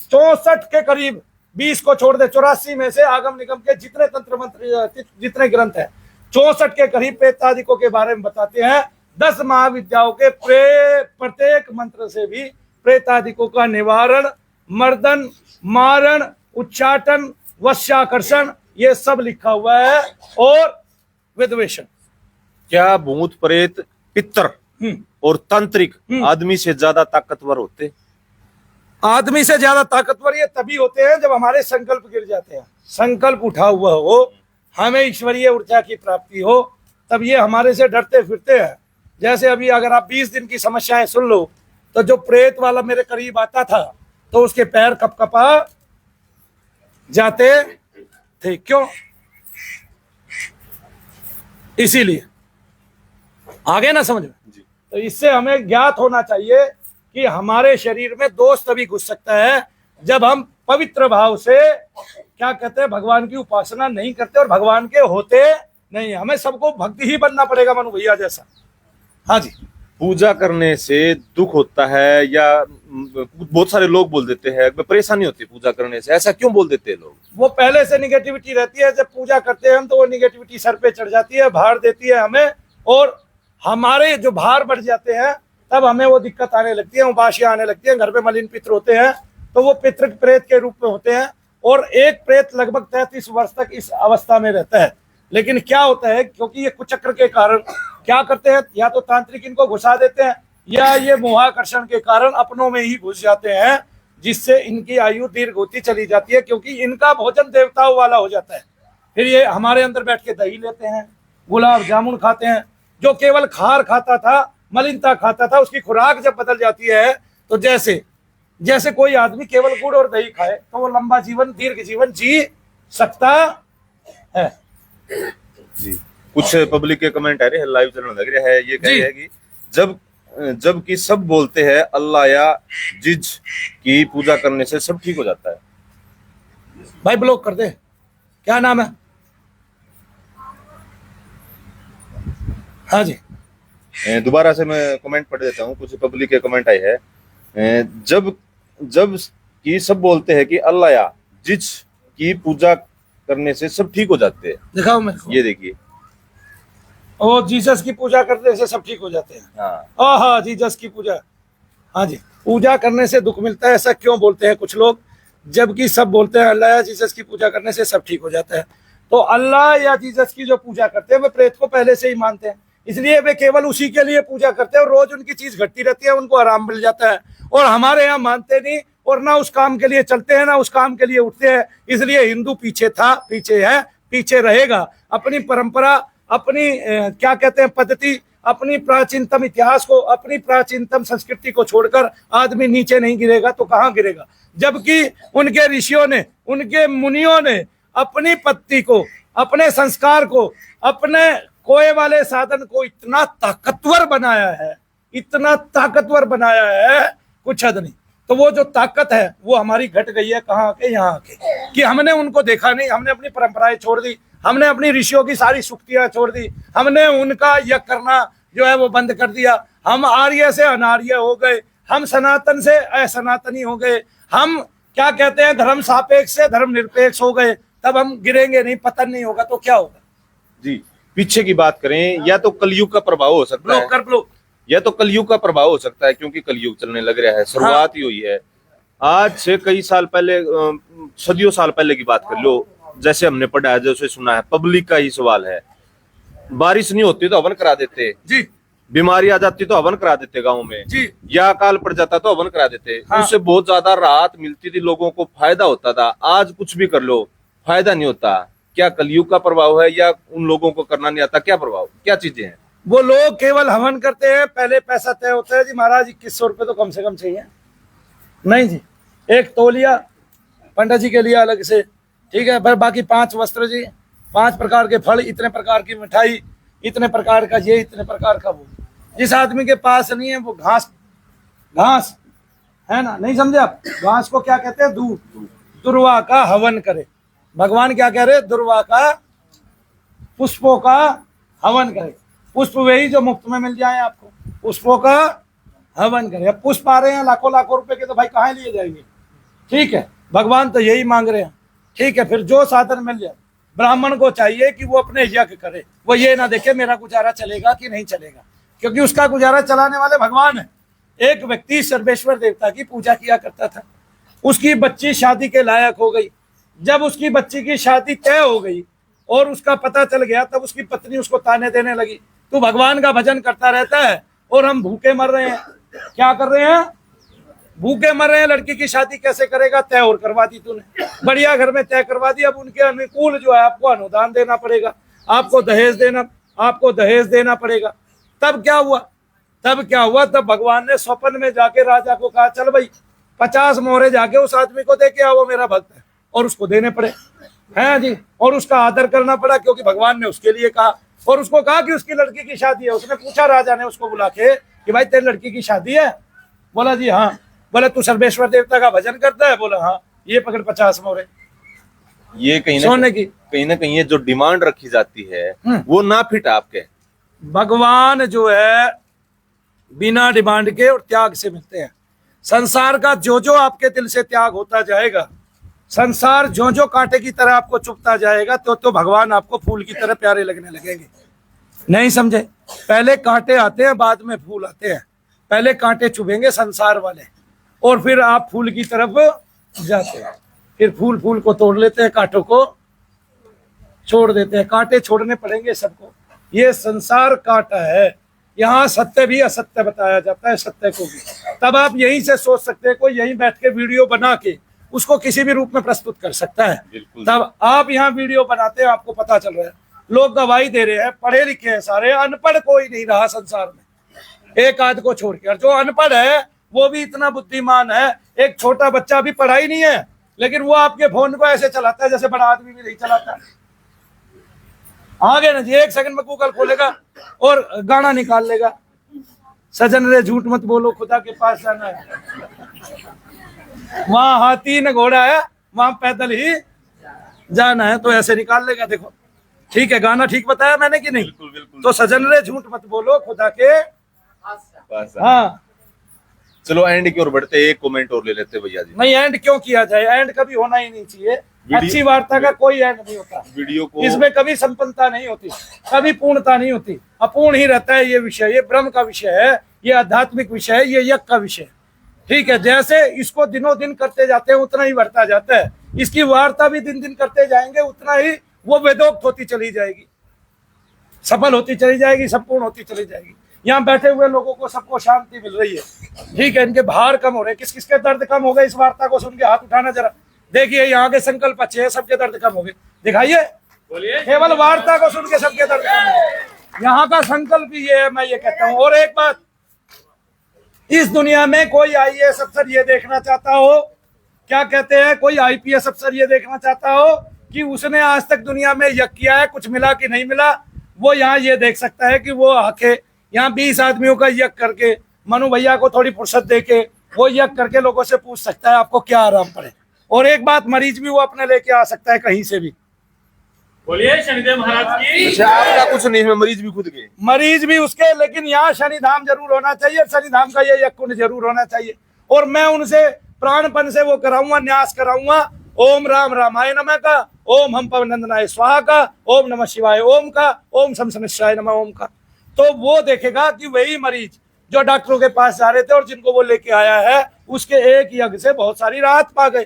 64 के करीब, 20 को छोड़ दे 84 में से आगम निगम के जितने तंत्र मंत्र जितने ग्रंथ है 64 के करीब प्रेतादिकों के बारे में बताते हैं। 10 महाविद्याओं के प्रत्येक मंत्र से भी प्रेतादिकों का निवारण, मर्दन, मारण, उच्चाटन, वश्याकर्षण ये सब लिखा हुआ है और विद्वेषण। क्या भूत प्रेत पितर और तांत्रिक आदमी से ज्यादा ताकतवर होते? आदमी से ज्यादा ताकतवर ये तभी होते हैं जब हमारे संकल्प गिर जाते हैं। संकल्प उठा हुआ हो, हमें ईश्वरीय ऊर्जा की प्राप्ति हो, तब ये हमारे से डरते फिरते हैं। जैसे अभी अगर आप 20 दिन की समस्याएं सुन लो तो जो प्रेत वाला मेरे करीब आता था तो उसके पैर कपकपा जाते थे। क्यों? इसीलिए। आगे ना समझ में? तो इससे हमें ज्ञात होना चाहिए कि हमारे शरीर में दोष तभी घुस सकता है जब हम पवित्र भाव से क्या कहते हैं भगवान की उपासना नहीं करते और भगवान के होते नहीं। हमें सबको भक्ति ही बनना पड़ेगा मनु भैया जैसा। हाँ जी। पूजा करने से दुख होता है या बहुत सारे लोग बोल देते हैं परेशानी होती है पूजा करने से, ऐसा क्यों बोल देते हैं लोग? वो पहले से निगेटिविटी रहती है। जब पूजा करते हैं हम तो वो निगेटिविटी सर पे चढ़ जाती है, भार देती है हमें और हमारे जो भार बढ़ जाते हैं तब हमें वो दिक्कत आने लगती है, उबाशियां आने लगती है। घर पे मलिन पित्र होते हैं तो वो पितृ प्रेत के रूप में होते हैं और एक प्रेत लगभग 33 वर्ष तक इस अवस्था में रहता है। लेकिन क्या होता है, क्योंकि ये कुचक्र के कारण क्या करते हैं, या तो तांत्रिक इनको घुसा देते हैं या ये मोहाकर्षण के कारण अपनों में ही घुस जाते हैं, जिससे इनकी आयु दीर्घ होती चली जाती है क्योंकि इनका भोजन देवताओं वाला हो जाता है। फिर ये हमारे अंदर बैठ के दही लेते हैं, गुलाब जामुन खाते हैं। जो केवल खार खाता था, मलिनता खाता था, उसकी खुराक जब बदल जाती है तो जैसे कोई आदमी केवल गुड़ और दही खाए तो वो लंबा जीवन, दीर्घ जीवन जी सकता है। जी। कुछ पब्लिक के कमेंट आ रहे हैं, लाइव चलने लग रहा है। ये कह रहे हैं कि जब कि सब बोलते हैं अल्लाह या जिज की पूजा करने से सब ठीक हो जाता है। भाई ब्लॉक कर दे। क्या नाम है? हाँ जी। दोबारा से मैं कमेंट पढ़ देता हूँ। कुछ पब्लिक के कमेंट आए हैं। जब कि सब बोलते हैं कि अल्लाह या जिज की पूजा करने से सब ठीक हो जाते हैं। दिखाओ मेरे को। ये देखिए, ओ जीसस की पूजा करने से सब ठीक हो जाते हैं। हाँ हाँ, जीसस की पूजा। हाँ जी। पूजा करने से दुख मिलता है, ऐसा क्यों बोलते हैं कुछ लोग, जबकि सब बोलते हैं अल्लाह या जीसस की पूजा करने से सब ठीक हो जाता है। तो अल्लाह या जीसस की जो पूजा करते हैं वे प्रेत को पहले से ही मानते हैं, इसलिए वे केवल उसी के लिए पूजा करते हैं और रोज उनकी चीज घटती रहती है, उनको आराम मिल जाता है। और हमारे यहाँ मानते नहीं और ना उस काम के लिए चलते हैं ना उस काम के लिए उठते हैं। इसलिए हिंदू पीछे था, पीछे है, पीछे रहेगा। अपनी परंपरा अपनी क्या कहते हैं पद्धति, अपनी प्राचीनतम इतिहास को, अपनी प्राचीनतम संस्कृति को छोड़कर आदमी नीचे नहीं गिरेगा तो कहाँ गिरेगा? जबकि उनके ऋषियों ने, उनके मुनियों ने अपनी पद्धति को, अपने संस्कार को, अपने कोए वाले साधन को इतना ताकतवर बनाया है, इतना ताकतवर बनाया है, कुछ हद नहीं। तो वो जो ताकत है वो हमारी घट गई है कहाँ आके? यहाँ आके, कि हमने उनको देखा नहीं, हमने अपनी परंपराएं छोड़ दी, हमने अपनी ऋषियों की सारी सुक्तियां छोड़ दी, हमने उनका यज्ञ करना जो है वो बंद कर दिया। हम आर्य से अनार्य हो गए, हम सनातन से असनातनी हो गए, हम क्या कहते हैं धर्म सापेक्ष से धर्म निरपेक्ष हो गए। तब हम गिरेंगे नहीं, पतन नहीं होगा तो क्या होगा? जी, पीछे की बात करें, या तो कलयुग का प्रभाव हो सकता है, ब्लॉक कर ब्लॉक, या तो कलयुग का प्रभाव हो सकता है, क्योंकि कलयुग चलने लग रहा है, शुरुआत ही हुई है। आज से कई साल पहले, सदियों साल पहले की बात कर लो, जैसे हमने पढ़ा है, जैसे सुना है, पब्लिक का ही सवाल है, बारिश नहीं होती तो हवन करा देते जी, बीमारी आ जाती तो हवन करा देते गाँव में जी, या अकाल पड़ जाता तो हवन करा देते। हाँ। उससे बहुत ज्यादा राहत मिलती थी, लोगों को फायदा होता था। आज कुछ भी कर लो फायदा नहीं होता। क्या कलयुग का प्रभाव है या उन लोगों को करना नहीं आता? क्या प्रभाव, क्या चीजें हैं? वो लोग केवल हवन करते हैं, पहले पैसा तय होता है जी महाराज 2100 रुपये तो कम से कम चाहिए। नहीं जी, एक तौलिया पंडित जी के लिए अलग से, ठीक है, पर बाकी 5 वस्त्र जी, 5 प्रकार के फल, इतने प्रकार की मिठाई, इतने प्रकार का ये, इतने प्रकार का वो। जिस आदमी के पास नहीं है वो घास, घास है ना, नहीं समझे आप? घास को क्या कहते हैं? दूध। दुर्वा का हवन करे। भगवान क्या कह रहे? दुर्वा का, पुष्पों का हवन करे। पुष्प वही जो मुफ्त में मिल जाए आपको, पुष्पों का हवन करे। अब पुष्प आ रहे हैं लाखों लाखों रुपए के, तो भाई कहाँ लिए जाएंगे? ठीक है, भगवान तो यही मांग रहे हैं। ठीक है, फिर जो साधन मिल जाए, ब्राह्मण को चाहिए कि वो अपने यज्ञ करे, वो ये ना देखे मेरा गुजारा चलेगा कि नहीं चलेगा, क्योंकि उसका गुजारा चलाने वाले भगवान है। एक व्यक्ति सर्वेश्वर देवता की पूजा किया करता था, उसकी बच्ची शादी के लायक हो गई। जब उसकी बच्ची की शादी तय हो गई और उसका पता चल गया, तब उसकी पत्नी उसको ताने देने लगी, तू भगवान का भजन करता रहता है और हम भूखे मर रहे हैं। क्या कर रहे हैं? भूखे मर रहे हैं। लड़की की शादी कैसे करेगा? तय और करवा दी तूने, बढ़िया घर में तय करवा दी। अब उनके अनुकूल जो है आपको अनुदान देना पड़ेगा, आपको दहेज देना पड़ेगा। तब क्या हुआ? तब भगवान ने स्वप्न में जाके राजा को कहा, चल भाई 50 मोहरे जाके उस आदमी को दे के आओ, मेरा भक्त है, और उसको देने पड़े हैं जी, और उसका आदर करना पड़ा, क्योंकि भगवान ने उसके लिए कहा। और उसको कहा कि उसकी लड़की की शादी है। उसने पूछा राजा ने उसको बुला के कि भाई तेरी लड़की की शादी है? बोला जी हाँ। बोला तू सर्वेश्वर देवता का भजन करता है? बोला हाँ। ये पकड़ 50 मोहरे। ये कहीं ना कहीं जो डिमांड रखी जाती है वो ना फिट आपके। भगवान जो है बिना डिमांड के और त्याग से मिलते हैं। संसार का जो आपके दिल से त्याग होता जाएगा, संसार जो कांटे की तरह आपको चुभता जाएगा, तो भगवान आपको फूल की तरह प्यारे लगने लगेंगे। नहीं समझे? पहले कांटे आते हैं, बाद में फूल आते हैं। पहले कांटे चुभेंगे संसार वाले, और फिर आप फूल की तरफ जाते हैं। फिर फूल को तोड़ लेते हैं, कांटों को छोड़ देते हैं। कांटे छोड़ने पड़ेंगे सबको। ये संसार कांटा है, यहाँ सत्य भी असत्य बताया जाता है, सत्य को भी। तब आप यहीं से सोच सकते हैं, कोई यहीं बैठ के वीडियो बना के उसको किसी भी रूप में प्रस्तुत कर सकता है। तब आप यहाँ वीडियो बनाते हैं, आपको पता चल रहा है, लोग गवाही दे रहे हैं, पढ़े लिखे हैं सारे, अनपढ़ कोई नहीं रहा संसार में, एक आध को छोड़ के। और जो अनपढ़ है वो भी इतना बुद्धिमान है, एक छोटा बच्चा भी पढ़ा ही नहीं है, लेकिन वो आपके फोन को ऐसे चलाता है जैसे बड़ा आदमी भी नहीं चलाता। आगे ना जी, 1 सेकंड में गूगल खोलेगा और गाना निकाल लेगा, सजन रे झूठ मत बोलो, खुदा के पास जाना है, वहां हाथी न घोड़ा है, वहां पैदल ही जाना है, तो ऐसे निकाल लेगा। देखो ठीक है, गाना ठीक बताया मैंने कि नहीं? बिल्कुल बिल्कुल। तो सजन रे झूठ मत बोलो, खुदा के पास। हाँ। चलो एंड की ओर बढ़ते, एक कमेंट और ले लेते भैया जी। नहीं, एंड क्यों किया जाए? एंड कभी होना ही नहीं चाहिए। अच्छी वार्ता का कोई एंड नहीं होता। वीडियो को इसमें कभी संपन्नता नहीं होती, कभी पूर्णता नहीं होती, अपूर्ण ही रहता है ये विषय। ये ब्रह्म का विषय है, ये आध्यात्मिक विषय है, ये यज्ञ का विषय। ठीक है, जैसे इसको दिनों दिन करते जाते हैं उतना ही बढ़ता जाता है। इसकी वार्ता भी दिन दिन करते जाएंगे, उतना ही वो वेदोक्त होती चली जाएगी, सफल होती चली जाएगी, संपूर्ण होती चली जाएगी। यहाँ बैठे हुए लोगों को सबको शांति मिल रही है। ठीक है, इनके भार कम हो रहे हैं। किस किसके दर्द कम हो गए इस वार्ता को सुन के? हाथ उठाना जरा, देखिए यहाँ के संकल्प अच्छे हैं, सबके दर्द कम हो गए। दिखाइए, बोलिए। केवल वार्ता को सुन के सबके दर्द कम हो। यहाँ का संकल्प ही ये है, मैं ये कहता हूँ। और एक बात, इस दुनिया में कोई आईएएस अफसर ये देखना चाहता हो, क्या कहते हैं, कोई आईपीएस अफसर ये देखना चाहता हो कि उसने आज तक दुनिया में यज्ञ किया है, कुछ मिला कि नहीं मिला, वो यहाँ ये देख सकता है कि वो आके यहाँ 20 आदमियों का यज्ञ करके मनु भैया को थोड़ी फुर्सत देके वो यज्ञ करके लोगों से पूछ सकता है आपको क्या आराम पड़े। और एक बात, मरीज भी वो अपने लेके आ सकता है कहीं से भी। बोलिए शनिदेव महाराज की। अच्छा, आपका कुछ नहीं है, मरीज भी खुद के, मरीज भी उसके, लेकिन यहाँ शनि धाम जरूर होना चाहिए, शनि धाम का ये यज्ञ कुंड जरूर होना चाहिए। और मैं उनसे प्राणपन से वो कराऊंगा, न्यास कराऊंगा। ओम राम रामाय नमः का, ओम हम पवनंदनाय स्वाहा का, ओम नमः शिवाय ओम का, ओम शम शमिश्राय नमः ओम का। तो वो देखेगा कि वही मरीज जो डॉक्टरों के पास जा रहे थे और जिनको वो लेके आया है, उसके एक यज्ञ से बहुत सारी राहत पा गए।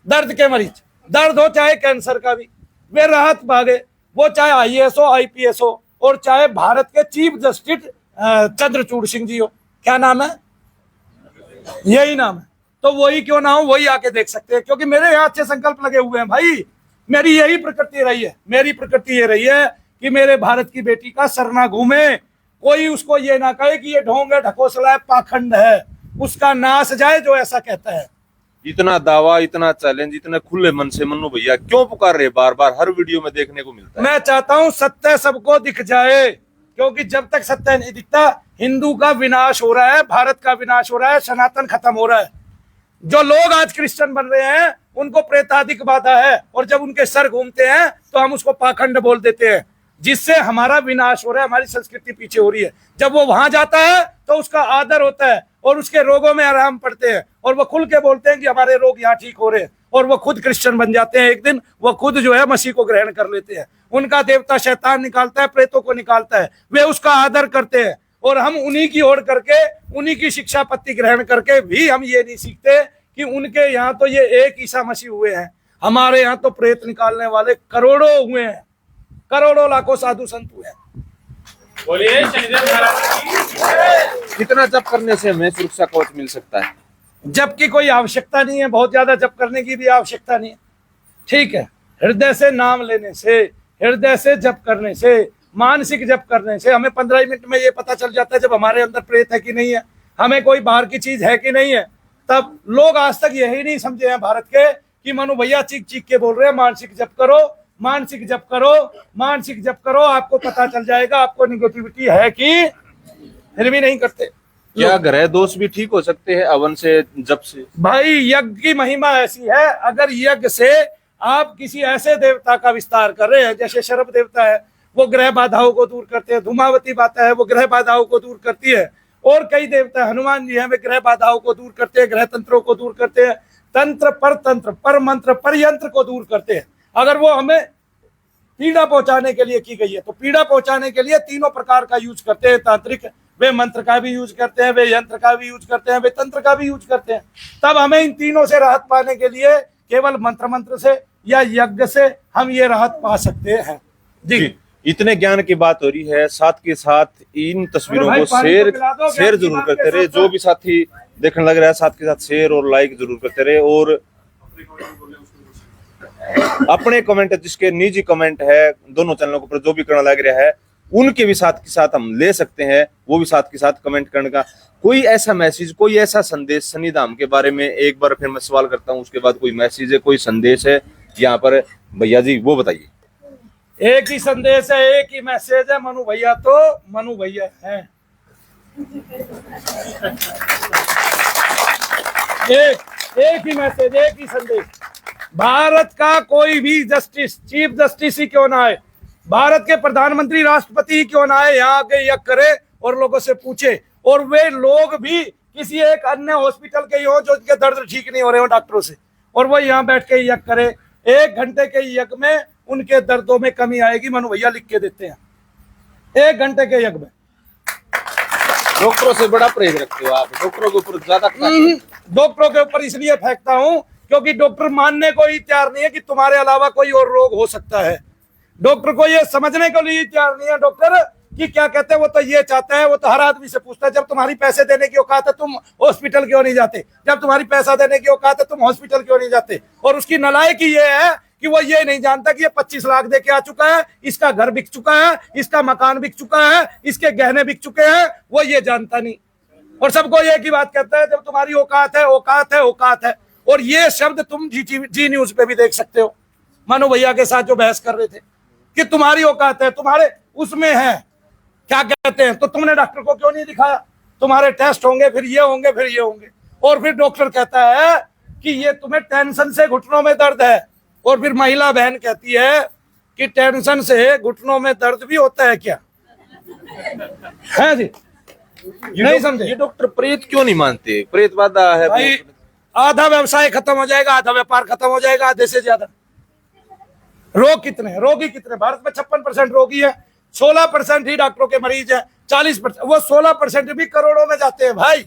दर्द के मरीज, दर्द हो चाहे कैंसर का भी, वे राहत पा गए। वो चाहे आईएएस हो, आईपीएस हो, और चाहे भारत के चीफ जस्टिस चंद्रचूड़ सिंह जी हो, क्या नाम है, यही नाम है। तो वही क्यों ना हो, वही आके देख सकते हैं, क्योंकि मेरे यहाँ अच्छे संकल्प लगे हुए हैं भाई। मेरी यही प्रकृति रही है, मेरी प्रकृति ये रही है कि मेरे भारत की बेटी का सर ना घूमे, कोई उसको ये ना कहे कि ये ढोंग है, ढकोसला है, पाखंड है, उसका नाश जाए जो ऐसा कहता है। इतना दावा, इतना चैलेंज, इतने खुले मन से मन्नू भैया क्यों पुकार रहे बार बार, हर वीडियो में देखने को मिलता है। मैं चाहता हूं सत्य सबको दिख जाए, क्योंकि जब तक सत्य नहीं दिखता, हिंदू का विनाश हो रहा है, भारत का विनाश हो रहा है, सनातन खत्म हो रहा है। जो लोग आज क्रिश्चियन बन रहे हैं उनको प्रेतादिक बाधा है, और जब उनके सर घूमते हैं तो हम उसको पाखंड बोल देते हैं, जिससे हमारा विनाश हो रहा है, हमारी संस्कृति पीछे हो रही है। जब वो वहां जाता है तो उसका आदर होता है और उसके रोगों में आराम पड़ते हैं, और वो खुल के बोलते हैं कि हमारे रोग यहाँ ठीक हो रहे हैं, और वो खुद क्रिश्चियन बन जाते हैं। एक दिन वो खुद जो है मसीह को ग्रहण कर लेते हैं। उनका देवता शैतान निकालता है, प्रेतों को निकालता है, वे उसका आदर करते हैं, और हम उन्हीं की ओर करके, उन्हीं की शिक्षा पत्ती ग्रहण करके भी हम ये नहीं सीखते कि उनके यहाँ तो ये एक ईसा मसीह हुए हैं, हमारे यहाँ तो प्रेत निकालने वाले करोड़ों हुए हैं, करोड़ों लाखों साधु संत हुए हैं। बोलिए शनिदेव महाराज की। कितना जप करने से हमें सुरक्षा कवच मिल सकता है? जब की कोई आवश्यकता नहीं है, बहुत ज्यादा जप करने की भी आवश्यकता नहीं है, ठीक है। हृदय से नाम लेने से, हृदय से जप करने से, मानसिक जप करने से हमें 15 मिनट में ये पता चल जाता है जब हमारे अंदर प्रेत है कि नहीं है, हमें कोई बाहर की चीज है कि नहीं है। तब लोग आज तक यही नहीं समझे हैं भारत के कि मनु भैया चीख चीख के बोल रहे हैं मानसिक जप करो, मानसिक जप करो, मानसिक जप करो, आपको पता चल जाएगा आपको निगेटिविटी है कि, फिर भी नहीं करते। क्या ग्रह दोष भी ठीक हो सकते हैं हवन से, जप से? भाई यज्ञ की महिमा ऐसी है, अगर यज्ञ से आप किसी ऐसे देवता का विस्तार कर रहे हैं, जैसे शरभ देवता है वो ग्रह बाधाओं को दूर करते हैं, धूमावती माता है वो ग्रह बाधाओं को दूर करती है, और कई देवता हनुमान जी हैं वे ग्रह बाधाओं को दूर करते हैं, ग्रह तंत्रों को दूर करते हैं, तंत्र पर मंत्र पर यंत्र को दूर करते हैं। अगर वो हमें पीड़ा पहुंचाने के लिए की गई है तो पीड़ा पहुंचाने के लिए तीनों प्रकार का यूज करते हैं तांत्रिक, वे मंत्र का भी यूज करते हैं, वे यंत्र का भी यूज करते हैं, वे तंत्र का भी यूज करते हैं। तब हमें इन तीनों से राहत पाने के लिए केवल मंत्र से या यज्ञ से हम ये राहत पा सकते हैं। जी, इतने ज्ञान की बात हो रही है, साथ के साथ इन तस्वीरों भाई, को पानी तो पिला दो, शेयर ज्ञान की जरूर बात करते के रहे। साथ जो भी साथी देखने लग रहा है साथ के साथ शेयर और लाइक जरूर करते रहे, और अपने कमेंट, जिसके निजी कमेंट है दोनों चैनलों के ऊपर जो भी करना लग रहा है उनके भी साथ के साथ हम ले सकते हैं, वो भी साथ के साथ कमेंट करने का। कोई ऐसा मैसेज, कोई ऐसा संदेश शनि धाम के बारे में, एक बार फिर मैं सवाल करता हूँ, उसके बाद कोई मैसेज है, कोई संदेश है यहाँ पर भैया जी, वो बताइए। एक ही संदेश है, एक ही मैसेज है, मनु भैया तो मनु भैया हैं। एक ही मैसेज, एक ही संदेश। भारत का कोई भी जस्टिस, चीफ जस्टिस ही क्यों ना आए, भारत के प्रधानमंत्री, राष्ट्रपति ही क्यों ना आए, यहाँ आके यज्ञ करे और लोगों से पूछे, और वे लोग भी किसी एक अन्य हॉस्पिटल के हो जो उनके दर्द ठीक नहीं हो रहे हो डॉक्टरों से, और वो यहाँ बैठ के यज्ञ करे। 1 घंटे के यज्ञ में उनके दर्दों में कमी आएगी, मनु भैया लिख के देते हैं 1 घंटे के यज्ञ में। डॉक्टरों से बड़ा परहेज रखते हो आप, डॉक्टरों के ऊपर ज्यादा। डॉक्टरों के ऊपर इसलिए फेंकता हूं क्योंकि डॉक्टर मानने को ही तैयार नहीं है कि तुम्हारे अलावा कोई और रोग हो सकता है। डॉक्टर को ये समझने को लिए तैयार नहीं है डॉक्टर कि क्या कहते हैं, वो तो ये चाहता है, वो तो हर आदमी से पूछता है, जब तुम्हारी पैसे देने की औकात है तुम हॉस्पिटल क्यों नहीं जाते, जब तुम्हारी पैसा देने की औकात है तुम हॉस्पिटल क्यों नहीं जाते। और उसकी नालायकी ये है कि वो ये नहीं जानता कि ये 25 लाख दे के आ चुका है, इसका घर बिक चुका है, इसका मकान बिक चुका है, इसके गहने बिक चुके हैं, वो ये जानता नहीं। और सबको एक ही बात कहता है, जब तुम्हारी औकात है, औकात है, औकात है। और ये शब्द तुम जी न्यूज पे भी देख सकते हो, मनु भैया के साथ जो बहस कर रहे थे कि तुम्हारी औकात है, तुम्हारे उसमें है, क्या कहते हैं, तो तुमने डॉक्टर को क्यों नहीं दिखाया? तुम्हारे टेस्ट होंगे, फिर ये होंगे, फिर ये होंगे। और फिर डॉक्टर कहता है कि ये तुम्हें टेंशन से घुटनों में दर्द है। और फिर महिला बहन कहती है कि टेंशन से घुटनों में दर्द भी होता है क्या? है जी, नहीं समझे? ये डॉक्टर प्रेत क्यों नहीं मानते? प्रेतवादा है भाई, आधा व्यवसाय खत्म हो जाएगा, आधा व्यापार खत्म हो जाएगा, आधे से ज्यादा। रोग कितने, रोगी कितने? भारत में 56% रोगी है, 16% ही डॉक्टरों के मरीज है, 40%, वो 16% भी करोड़ों में जाते हैं भाई।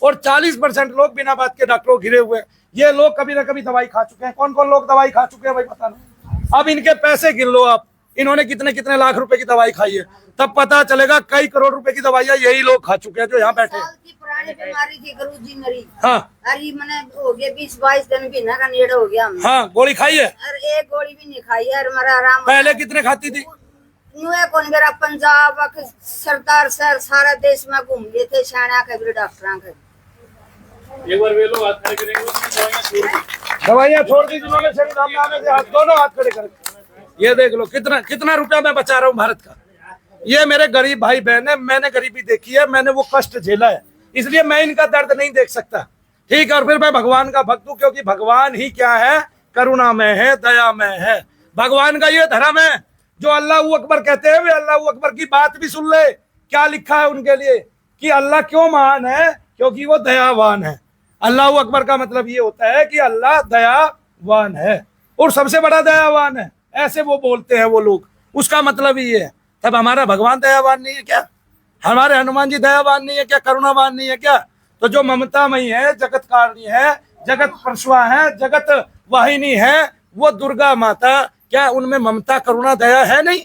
और 40% लोग बिना बात के डॉक्टरों घिरे हुए हैं। ये लोग कभी ना कभी दवाई खा चुके हैं। कौन कौन लोग दवाई खा चुके हैं भाई, पता नहीं। अब इनके पैसे गिन लो आप, इन्होंने कितने कितने लाख रुपए की दवाई खाई है, तब पता चलेगा कई करोड़ रुपए की दवाइयां यही लोग खा चुके हैं जो यहाँ बैठे हैं। साल की पुरानी बीमारी थी, गुरुजी मरी। हाँ अरे मैंने हो गया 20-22 दिन महीना का नेड़ हो गया हमने। हाँ, गोली खाई है? अरे एक गोली भी नहीं खाई है, हमारा आराम। पहले कितने खाती थी? नुए कौन मेरा पंजाब सरदार सर सारा देश में घूम गए थे, शाना के डॉक्टर के। एक बार वे लोग हाथ खड़े करेंगे, दवाइयां छोड़ दी। दवाइयां छोड़ दी जिन्होंने, शनि धाम में आने से हाथ, दोनों हाथ खड़े कर। ये देख लो कितना कितना रुपया मैं बचा रहा हूँ भारत का। ये मेरे गरीब भाई बहन है, मैंने गरीबी देखी है, मैंने वो कष्ट झेला है, इसलिए मैं इनका दर्द नहीं देख सकता। ठीक है, और फिर मैं भगवान का भक्त हूँ, क्योंकि भगवान ही क्या है? करुणा में है, दया में है। भगवान का ये धर्म है, जो अल्लाह अकबर कहते हैं, वे अल्लाह अकबर की बात भी सुन ले। क्या लिखा है उनके लिए कि अल्लाह क्यों महान है? क्योंकि वो दयावान है। अल्लाह अकबर का मतलब ये होता है कि अल्लाह दयावान है और सबसे बड़ा दयावान है, ऐसे वो बोलते हैं वो लोग। उसका मतलब ही है। तब हमारा भगवान दयावान नहीं है क्या? हमारे हनुमान जी दयावान नहीं है क्या? करुणावान नहीं है क्या? तो जो ममतामयी है, जगत कारणी है, जगत परशुआ है, जगत वाहिनी है, वो दुर्गा माता, क्या उनमें ममता करुणा दया है नहीं?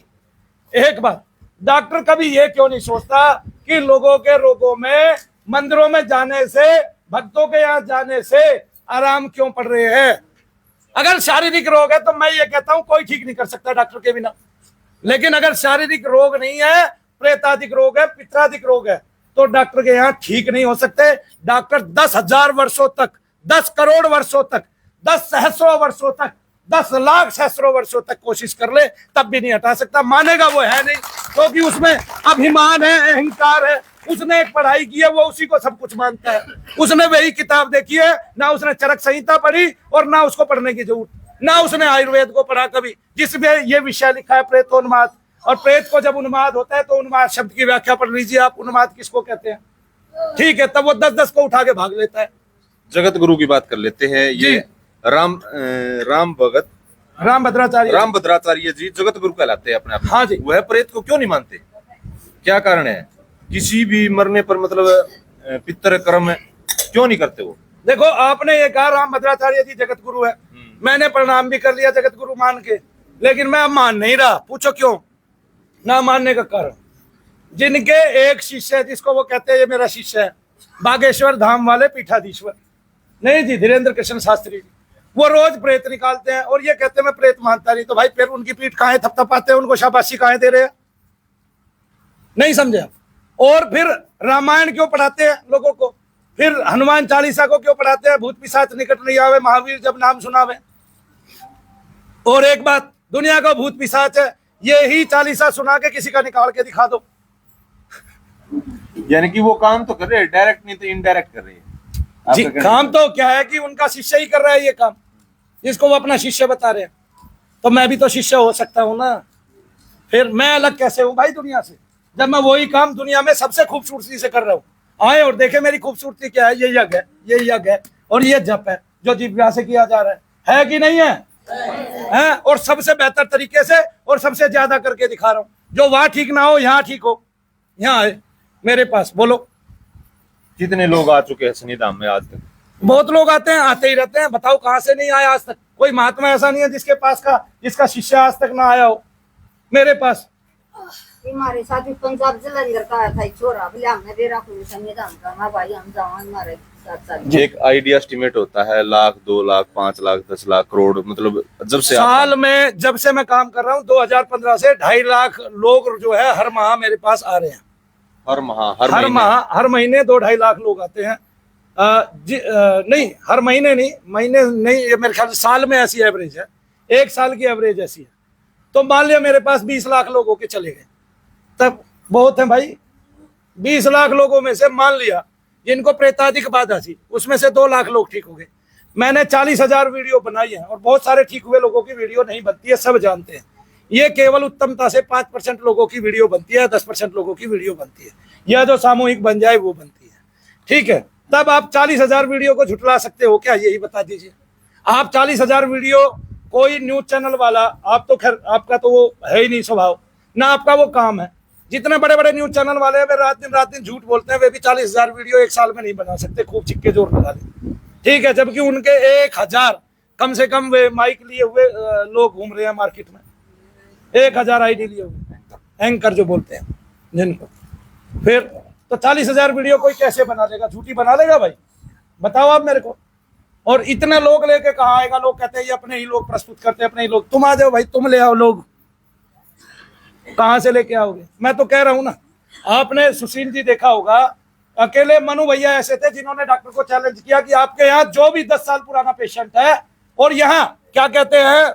एक बात, डॉक्टर कभी ये क्यों नहीं सोचता कि लोगों के रोगों में मंदिरों में जाने से, भक्तों के यहाँ जाने से आराम क्यों पड़ रहे हैं? अगर शारीरिक रोग है तो मैं ये कहता हूं कोई ठीक नहीं कर सकता डॉक्टर के बिना। लेकिन अगर शारीरिक रोग नहीं है, प्रेतादिक रोग है, पित्रादिक रोग है, तो डॉक्टर के यहाँ ठीक नहीं हो सकते। डॉक्टर 10,000 वर्षों तक, 10 करोड़ वर्षों तक, 10 सहस्रों वर्षों तक, 10 लाख सहस्रों वर्षों तक कोशिश कर ले, तब भी नहीं हटा सकता। मानेगा वो है नहीं, क्योंकि उसमें अभिमान है, अहंकार है। उसने एक पढ़ाई की है, वो उसी को सब कुछ मानता है। उसने वही किताब देखी है, ना उसने चरक संहिता पढ़ी और ना उसको पढ़ने की जरूरत, ना उसने आयुर्वेद को पढ़ा कभी, जिसमें ये विषय लिखा है प्रेतोन्माद। और प्रेत को जब उन्माद होता है तो उन्माद शब्द की व्याख्या पढ़ लीजिए आप, उन्माद किसको कहते हैं। ठीक है, तब वो 10-10 को उठा के भाग लेता है। जगत गुरु की बात कर लेते हैं। ये राम भद्राचार्य जी जगत गुरु कहलाते हैं अपने आप। हाँ जी। वह प्रेत को क्यों नहीं मानते? क्या कारण है? किसी भी मरने पर मतलब पितर कर्म क्यों नहीं करते वो? देखो, आपने ये कहा राम भद्राचार्य जी जगत गुरु है, मैंने प्रणाम भी कर लिया जगत गुरु मान के, लेकिन मैं अब मान नहीं रहा। पूछो क्यों ना मानने का कारण? जिनके एक शिष्य है, जिसको वो कहते हैं ये मेरा शिष्य है, बागेश्वर धाम वाले पीठाधीश्वर, नहीं जी, धीरेन्द्र कृष्ण शास्त्री जी, वो रोज प्रेत निकालते हैं और ये कहते हैं मैं प्रेत मानता नहीं। तो भाई फिर उनकी पीठ कहाँ थपथपाते हैं, उनको शाबाशी कहाँ दे रहे हैं? नहीं समझे आप? और फिर रामायण क्यों पढ़ाते हैं लोगों को? फिर हनुमान चालीसा को क्यों पढ़ाते हैं? भूत पिशाच निकट नहीं आवे, महावीर जब नाम सुनावे। और एक बात, दुनिया का भूत पिशाच है, ये ही चालीसा सुना के किसी का निकाल के दिखा दो। यानी कि वो काम तो कर रहे हैं, डायरेक्ट नहीं तो इनडायरेक्ट कर रहे हैं जी। काम तो क्या है कि उनका शिष्य ही कर रहा है ये काम, जिसको वो अपना शिष्य बता रहे हैं। तो मैं भी तो शिष्य हो सकता हूँ ना, फिर मैं अलग कैसे हूँ भाई दुनिया से, जब मैं वही काम दुनिया में सबसे खूबसूरती से कर रहा हूँ। आए और देखे मेरी खूबसूरती क्या है। ये यज्ञ है, ये यज्ञ है और ये जप है जो दिव्या से किया जा रहा है कि नहीं है? है। और सबसे बेहतर तरीके से और सबसे ज्यादा करके दिखा रहा हूँ। जो वहां ठीक ना हो यहाँ ठीक हो। यहाँ आए मेरे पास, बोलो कितने लोग आ चुके हैं शनिधाम में आज तक? बहुत लोग आते हैं, आते ही रहते हैं। बताओ कहाँ से नहीं आया आज तक? कोई महात्मा ऐसा नहीं है जिसके पास का, जिसका शिष्य आज तक ना आया हो मेरे पास। हमारे साथ भी पंजाब जलंधर का आया था एक छोरा, बोले हमने दे रखा संविधान का, हाँ भाई हम जाओ हमारे 7 साल। एक आइडिया एस्टिमेट होता है 1 लाख 2 लाख 5 लाख 10 लाख करोड़, मतलब जब से साल में जब से मैं काम कर रहा हूँ 2015 से 2.5 लाख लोग जो है हर माह मेरे पास आ रहे हैं। हर महीने 2-2.5 लाख लोग आते हैं। नहीं, हर महीने नहीं, ये मेरे ख्याल से साल में ऐसी एवरेज है, एक साल की एवरेज ऐसी है। तो मान लिया मेरे पास 20 लाख लोगों के चले गए, तब बहुत है भाई। 20 लाख लोगों में से मान लिया जिनको प्रेतादिक बाधा थी उसमें से 2 लाख लोग ठीक हो गए। मैंने 40,000 वीडियो बनाई है और बहुत सारे ठीक हुए लोगों की वीडियो नहीं बनती है, सब जानते हैं। ये केवल उत्तमता से 5% लोगों की वीडियो बनती है, 10% लोगों की वीडियो बनती है, या जो सामूहिक बन जाए वो बनती है। ठीक है, तब आप 40,000 वीडियो को झुठला सकते हो क्या? यही बता दीजिए। आप 40,000 वीडियो, कोई न्यूज चैनल वाला, आप तो खैर आपका तो वो है ही नहीं स्वभाव, ना आपका वो काम है। जितने बड़े बड़े न्यूज चैनल वाले हैं वे रात दिन झूठ बोलते हैं, वे भी 40,000 वीडियो एक साल में नहीं बना सकते, खूब चिक्के जोर लगा ले। ठीक है, जबकि उनके 1,000 कम से कम वे माइक लिए हुए लोग घूम रहे हैं मार्केट में, 1,000 आईडी लिए हुए एंकर जो बोलते हैं जिनको। फिर तो 40,000 वीडियो कोई कैसे बना लेगा? झूठी बना लेगा भाई, बताओ आप मेरे को। और इतने लोग लेके कहाँ आएगा? लोग कहते हैं ये अपने ही लोग प्रस्तुत करते हैं, अपने ही लोग। तुम आ जाओ भाई, तुम ले आओ लोग, कहाँ से लेके आओगे? मैं तो कह रहा हूं ना, आपने सुशील जी देखा होगा, अकेले मनु भैया ऐसे थे जिन्होंने डॉक्टर को चैलेंज किया कि आपके यहाँ जो भी 10 साल पुराना पेशेंट है, और यहाँ क्या कहते हैं,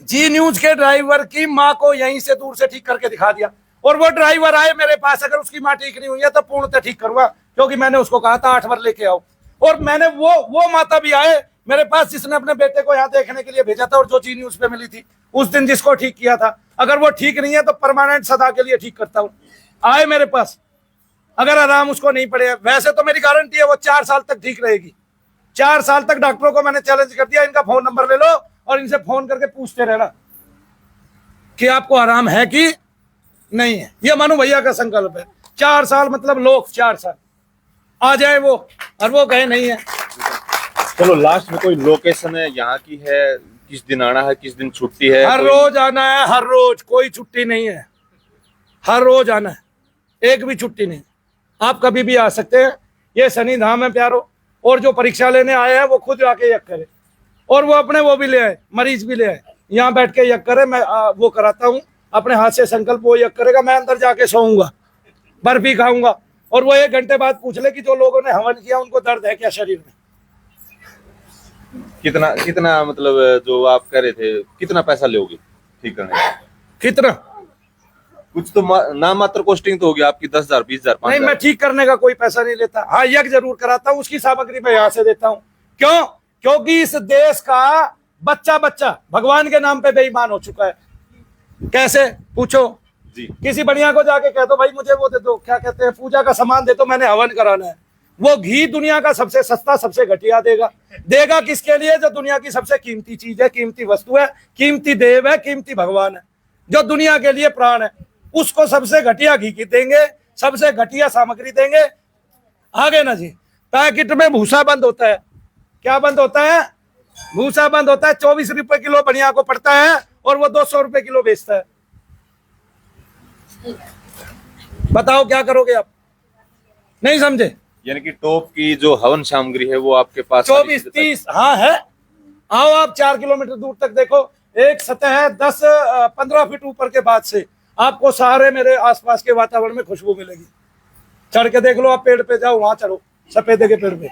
जी न्यूज के ड्राइवर की माँ को यहीं से दूर से ठीक करके दिखा दिया। और वो ड्राइवर आए मेरे पास, अगर उसकी माँ ठीक नहीं हुई है तो पूर्णतः ठीक करूंगा, क्योंकि मैंने उसको कहा था 8 बार लेके आओ। और मैंने वो माता भी आए मेरे पास जिसने अपने बेटे को यहाँ देखने के लिए भेजा था, और जो जी न्यूज पे मिली थी उस दिन जिसको ठीक किया था, अगर वो ठीक नहीं है तो परमानेंट सदा के लिए ठीक करता हूँ। आए मेरे पास, अगर आराम उसको नहीं पड़े, वैसे तो मेरी गारंटी है वो 4 साल तक ठीक रहेगी। 4 साल तक डॉक्टरों को मैंने चैलेंज कर दिया, इनका फोन नंबर ले लो और इनसे फोन करके पूछते रहना कि आपको आराम है कि नहीं है। ये मनु भैया का संकल्प है। 4 साल मतलब लोग 4 साल आ जाए वो, और वो कहे नहीं है। चलो लास्ट में कोई लोकेशन है यहाँ की है, किस दिन आना है, किस दिन छुट्टी है? हर रोज आना है, हर रोज, कोई छुट्टी नहीं है, हर रोज आना है, एक भी छुट्टी नहीं। आप कभी भी आ सकते हैं। ये शनि धाम है प्यारो, और जो परीक्षा लेने आए हैं वो खुद आके यज्ञ करे, और वो अपने वो भी ले आए, मरीज भी ले आए, यहाँ बैठ के यज्ञ करे। मैं वो कराता हूँ अपने हाथ से संकल्प, वो यज्ञ करेगा, मैं अंदर जाके सोऊंगा, बर्फी खाऊंगा, और वो 1 घंटे बाद पूछ ले कि जो लोगों ने हवन किया उनको दर्द है क्या शरीर में। कितना मतलब जो आप कह रहे थे, कितना पैसा लोगे ठीक करने का? कितना? कुछ तो नाम मात्र कॉस्टिंग तो होगी आपकी, 10,000 20,000 नहीं, मैं ठीक करने का कोई पैसा नहीं लेता। हाँ, यज्ञ जरूर कराता हूँ, उसकी सामग्री मैं यहाँ से देता हूँ। क्यों? क्योंकि इस देश का बच्चा भगवान के नाम पे बेईमान हो चुका है। कैसे? पूछो जी। किसी बढ़िया को जाके कह दो भाई मुझे वो दे दो, क्या कहते हैं, पूजा का सामान दे दो, मैंने हवन कराना है। वो घी दुनिया का सबसे सस्ता, सबसे घटिया देगा किसके लिए? जो दुनिया की सबसे कीमती चीज है, कीमती वस्तु है, कीमती देव है, कीमती भगवान है, जो दुनिया के लिए प्राण है, उसको सबसे घटिया घी की देंगे, सबसे घटिया सामग्री देंगे। आगे ना जी, पैकेट में भूसा बंद होता है। क्या बंद होता है? भूसा बंद होता है। 24 रुपए किलो बढ़िया को पड़ता है, और वो 200 रुपए किलो बेचता है। बताओ क्या करोगे आप? नहीं समझे? यानी कि टॉप की जो हवन सामग्री है वो आपके पास 24-30 हाँ है। आओ आप 4 किलोमीटर दूर तक देखो, एक सतह है 10-15 फीट ऊपर के बाद से आपको सारे मेरे आसपास के वातावरण में खुशबू मिलेगी। चढ़ के देख लो, आप पेड़ पे जाओ, वहां चढ़ो, सफेदे के पेड़ पे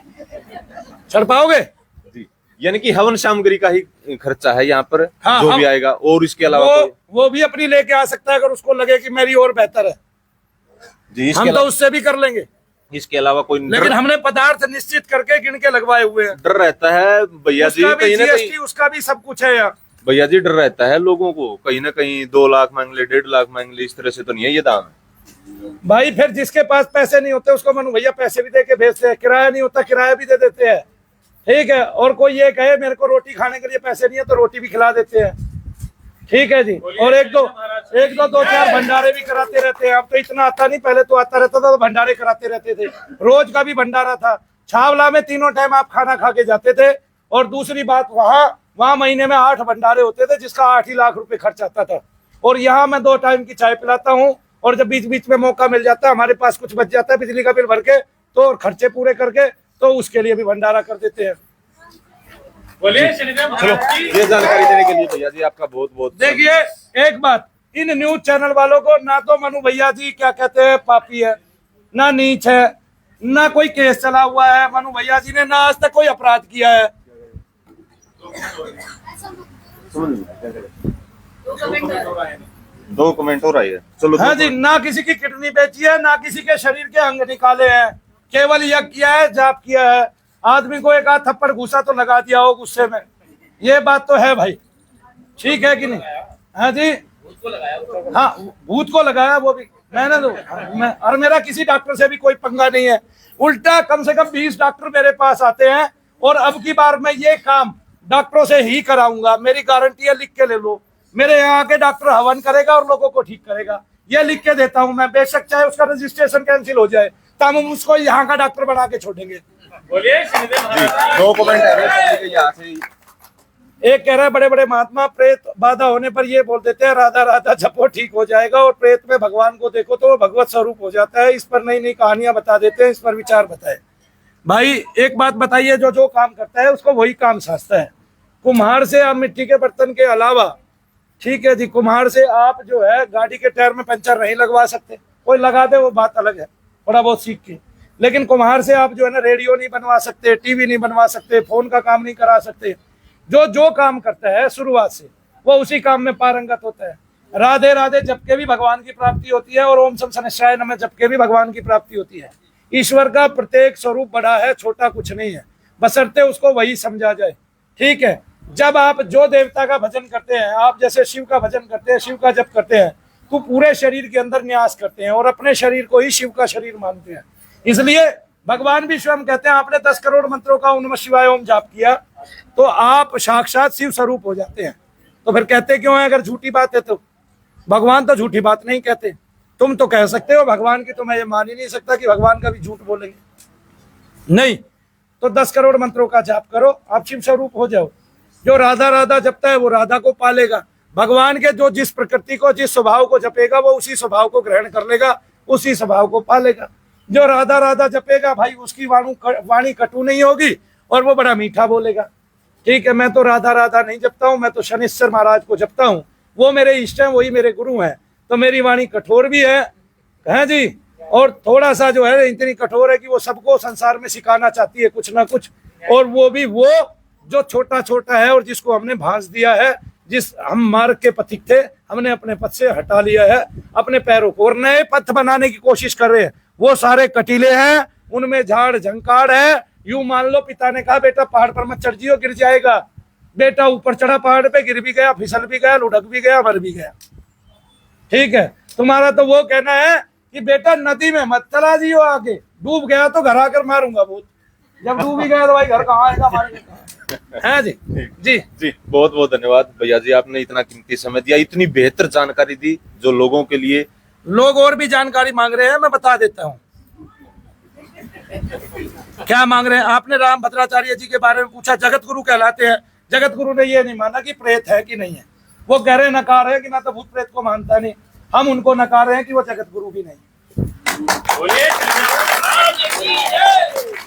चढ़ पाओगे? जी। यानी कि हवन सामग्री का ही खर्चा है यहाँ पर। हाँ, जो भी आएगा, और इसके अलावा वो भी अपनी लेके आ सकता है अगर उसको लगे कि मेरी और बेहतर है जी। हम तो उससे भी कर लेंगे। इसके अलावा कोई लेकिन हमने पदार्थ निश्चित करके गिन के लगवाए हुए हैं। डर रहता है भैया जी, कहीं ना कहीं उसका भी सब कुछ है यार भैया जी, डर रहता है लोगों को, कहीं ना कहीं 2 लाख मांग ले, 1.5 लाख मांग ले, इस तरह से तो नहीं है ये दाम है भाई। फिर जिसके पास पैसे नहीं होते उसको मनु भैया पैसे भी दे के भेजते हैं, किराया नहीं होता किराया भी दे देते हैं। ठीक है, और कोई ये कहे मेरे को रोटी खाने के लिए पैसे नहीं है तो रोटी भी खिला देते हैं। ठीक है जी। और एक दो 4 भंडारे भी कराते रहते हैं। अब तो इतना आता नहीं, पहले तो आता रहता था तो भंडारे कराते रहते थे। रोज का भी भंडारा था। छावला में 3 टाइम आप खाना खा के जाते थे। और दूसरी बात, वहाँ महीने में 8 भंडारे होते थे, जिसका 8 ही लाख रुपए खर्च आता था। और यहाँ मैं 2 टाइम की चाय पिलाता हूँ, और जब बीच बीच में मौका मिल जाता है, हमारे पास कुछ बच जाता है बिजली का बिल भर के, तो और खर्चे पूरे करके तो उसके लिए भी भंडारा कर देते हैं। बोलिए शनिदेव चलो, महाराज की ये जानकारी देने के लिए भैया जी आपका बहुत बहुत देखिए एक बात, इन न्यूज चैनल वालों को ना तो मनु भैया जी क्या कहते हैं पापी है, ना नीच है, ना कोई केस चला हुआ है मनु भैया जी ने, ना आज तक कोई अपराध किया है। दो कमेंट हो रहा है। चलो हाँ जी, ना किसी की किडनी बेची है, ना किसी के शरीर के अंग निकाले हैं, केवल यह किया है, जाप किया है। आदमी को एक आध थप्पड़ घूसा तो लगा दिया हो गुस्से में, ये बात तो है भाई, ठीक है कि नहीं? हाँ जी, हाँ भूत को लगाया वो भी मैंने तो, मैं और मेरा किसी डॉक्टर से भी कोई पंगा नहीं है। उल्टा कम से कम 20 डॉक्टर मेरे पास आते हैं और अब की बार मैं ये काम डॉक्टरों से ही कराऊंगा, मेरी गारंटी है, लिख के ले लो। मेरे यहाँ आके डॉक्टर हवन करेगा और लोगों को ठीक करेगा, ये लिख के देता हूँ मैं। बेशक चाहे उसका रजिस्ट्रेशन कैंसिल हो जाए, तब हम उसको यहाँ का डॉक्टर बना के छोड़ेंगे। बोलिए शनिदेव महाराज दो कमेंट है यहाँ से। एक कह रहा है बड़े बड़े महात्मा प्रेत बाधा होने पर ये बोल देते हैं राधा राधा जपो ठीक हो जाएगा, और प्रेत में भगवान को देखो तो वो भगवत स्वरूप हो जाता है। इस पर नई नई कहानियां बता देते हैं, इस पर विचार बताए। भाई एक बात बताइए, जो जो काम करता है उसको वही काम साजता है। कुम्हार से आप मिट्टी के बर्तन के अलावा, ठीक है जी, कुम्हार से आप जो है गाड़ी के टायर में पंचर नहीं लगवा सकते, कोई लगा दे वो बात अलग है, थोड़ा बहुत सीख के। लेकिन कुम्हार से आप जो है ना रेडियो नहीं बनवा सकते, टीवी नहीं बनवा सकते, फोन का काम नहीं करा सकते। जो जो काम करता है शुरुआत से वो उसी काम में पारंगत होता है। राधे राधे जप के भी भगवान की प्राप्ति होती है, और ओम सम शनिश्चाय नमः जप के भी भगवान की प्राप्ति होती है। ईश्वर का प्रत्येक स्वरूप बड़ा है, छोटा कुछ नहीं है, बशर्ते उसको वही समझा जाए, ठीक है। जब आप जो देवता का भजन करते हैं, आप जैसे शिव का भजन करते हैं, शिव का जप करते हैं, तो पूरे शरीर के अंदर न्यास करते हैं और अपने शरीर को ही शिव का शरीर मानते हैं। इसलिए भगवान भी स्वयं कहते हैं, आपने 10 करोड़ मंत्रों का ओम नमः शिवाय ओम जाप किया तो आप साक्षात शिव स्वरूप हो जाते हैं। तो फिर कहते क्यों है? अगर झूठी बात है तो भगवान तो झूठी बात नहीं कहते। तुम तो कह सकते हो भगवान की, तो मैं ये मान ही नहीं सकता कि भगवान का भी झूठ बोलेंगे। नहीं तो 10 करोड़ मंत्रों का जाप करो, आप शिव स्वरूप हो जाओ। जो राधा राधा जपता है वो राधा को पालेगा। भगवान के जो जिस प्रकृति को, जिस स्वभाव को जपेगा वो उसी स्वभाव को ग्रहण कर लेगा, उसी स्वभाव को पालेगा। जो राधा राधा जपेगा भाई, उसकी वाणी कटु नहीं होगी और वो बड़ा मीठा बोलेगा, ठीक है। मैं तो राधा राधा नहीं जपता हूँ, मैं तो शनिश्चर महाराज को जपता हूँ, वो मेरे इष्ट हैं, वही मेरे गुरु हैं। तो मेरी वाणी कठोर भी है जी, और थोड़ा सा जो है इतनी कठोर है कि वो सबको संसार में सिखाना चाहती है कुछ ना कुछ। और वो भी वो जो छोटा छोटा है और जिसको हमने भांस दिया है, जिस हम मार्ग के पथिक थे, हमने अपने पथ से हटा लिया है अपने पैरों को और नए पथ बनाने की कोशिश कर रहे हैं। वो सारे कटीले हैं, उनमें झाड़ झंकाड़ है। यूं मान लो पिता ने कहा बेटा पहाड़ पर मत चढ़ जियो, गिर जाएगा। बेटा ऊपर चढ़ा पहाड़ पे, गिर भी गया, फिसल भी गया, लुढ़क भी गया, मर भी गया, ठीक है। तुम्हारा तो वो कहना है कि बेटा नदी में मत चला जियो, आगे डूब गया तो घर आकर मारूंगा भूत। जब डूब ही गया तो भाई घर कहाँ आएगा, मारेगा। है जी जी जी, बहुत बहुत धन्यवाद भैया जी, आपने इतना कीमती समय दिया, इतनी बेहतर जानकारी दी जो लोगों के लिए। लोग और भी जानकारी मांग रहे हैं, मैं बता देता हूँ क्या मांग रहे हैं। आपने राम भद्राचार्य जी के बारे में पूछा, जगत गुरु कहलाते हैं। जगत गुरु ने ये नहीं माना कि प्रेत है कि नहीं है, वो कह रहे नकार है कि ना तो भूत प्रेत को मानता नहीं। हम उनको नकार रहे हैं कि वो जगत गुरु भी नहीं। बोलिए शनिदेव महाराज की जय।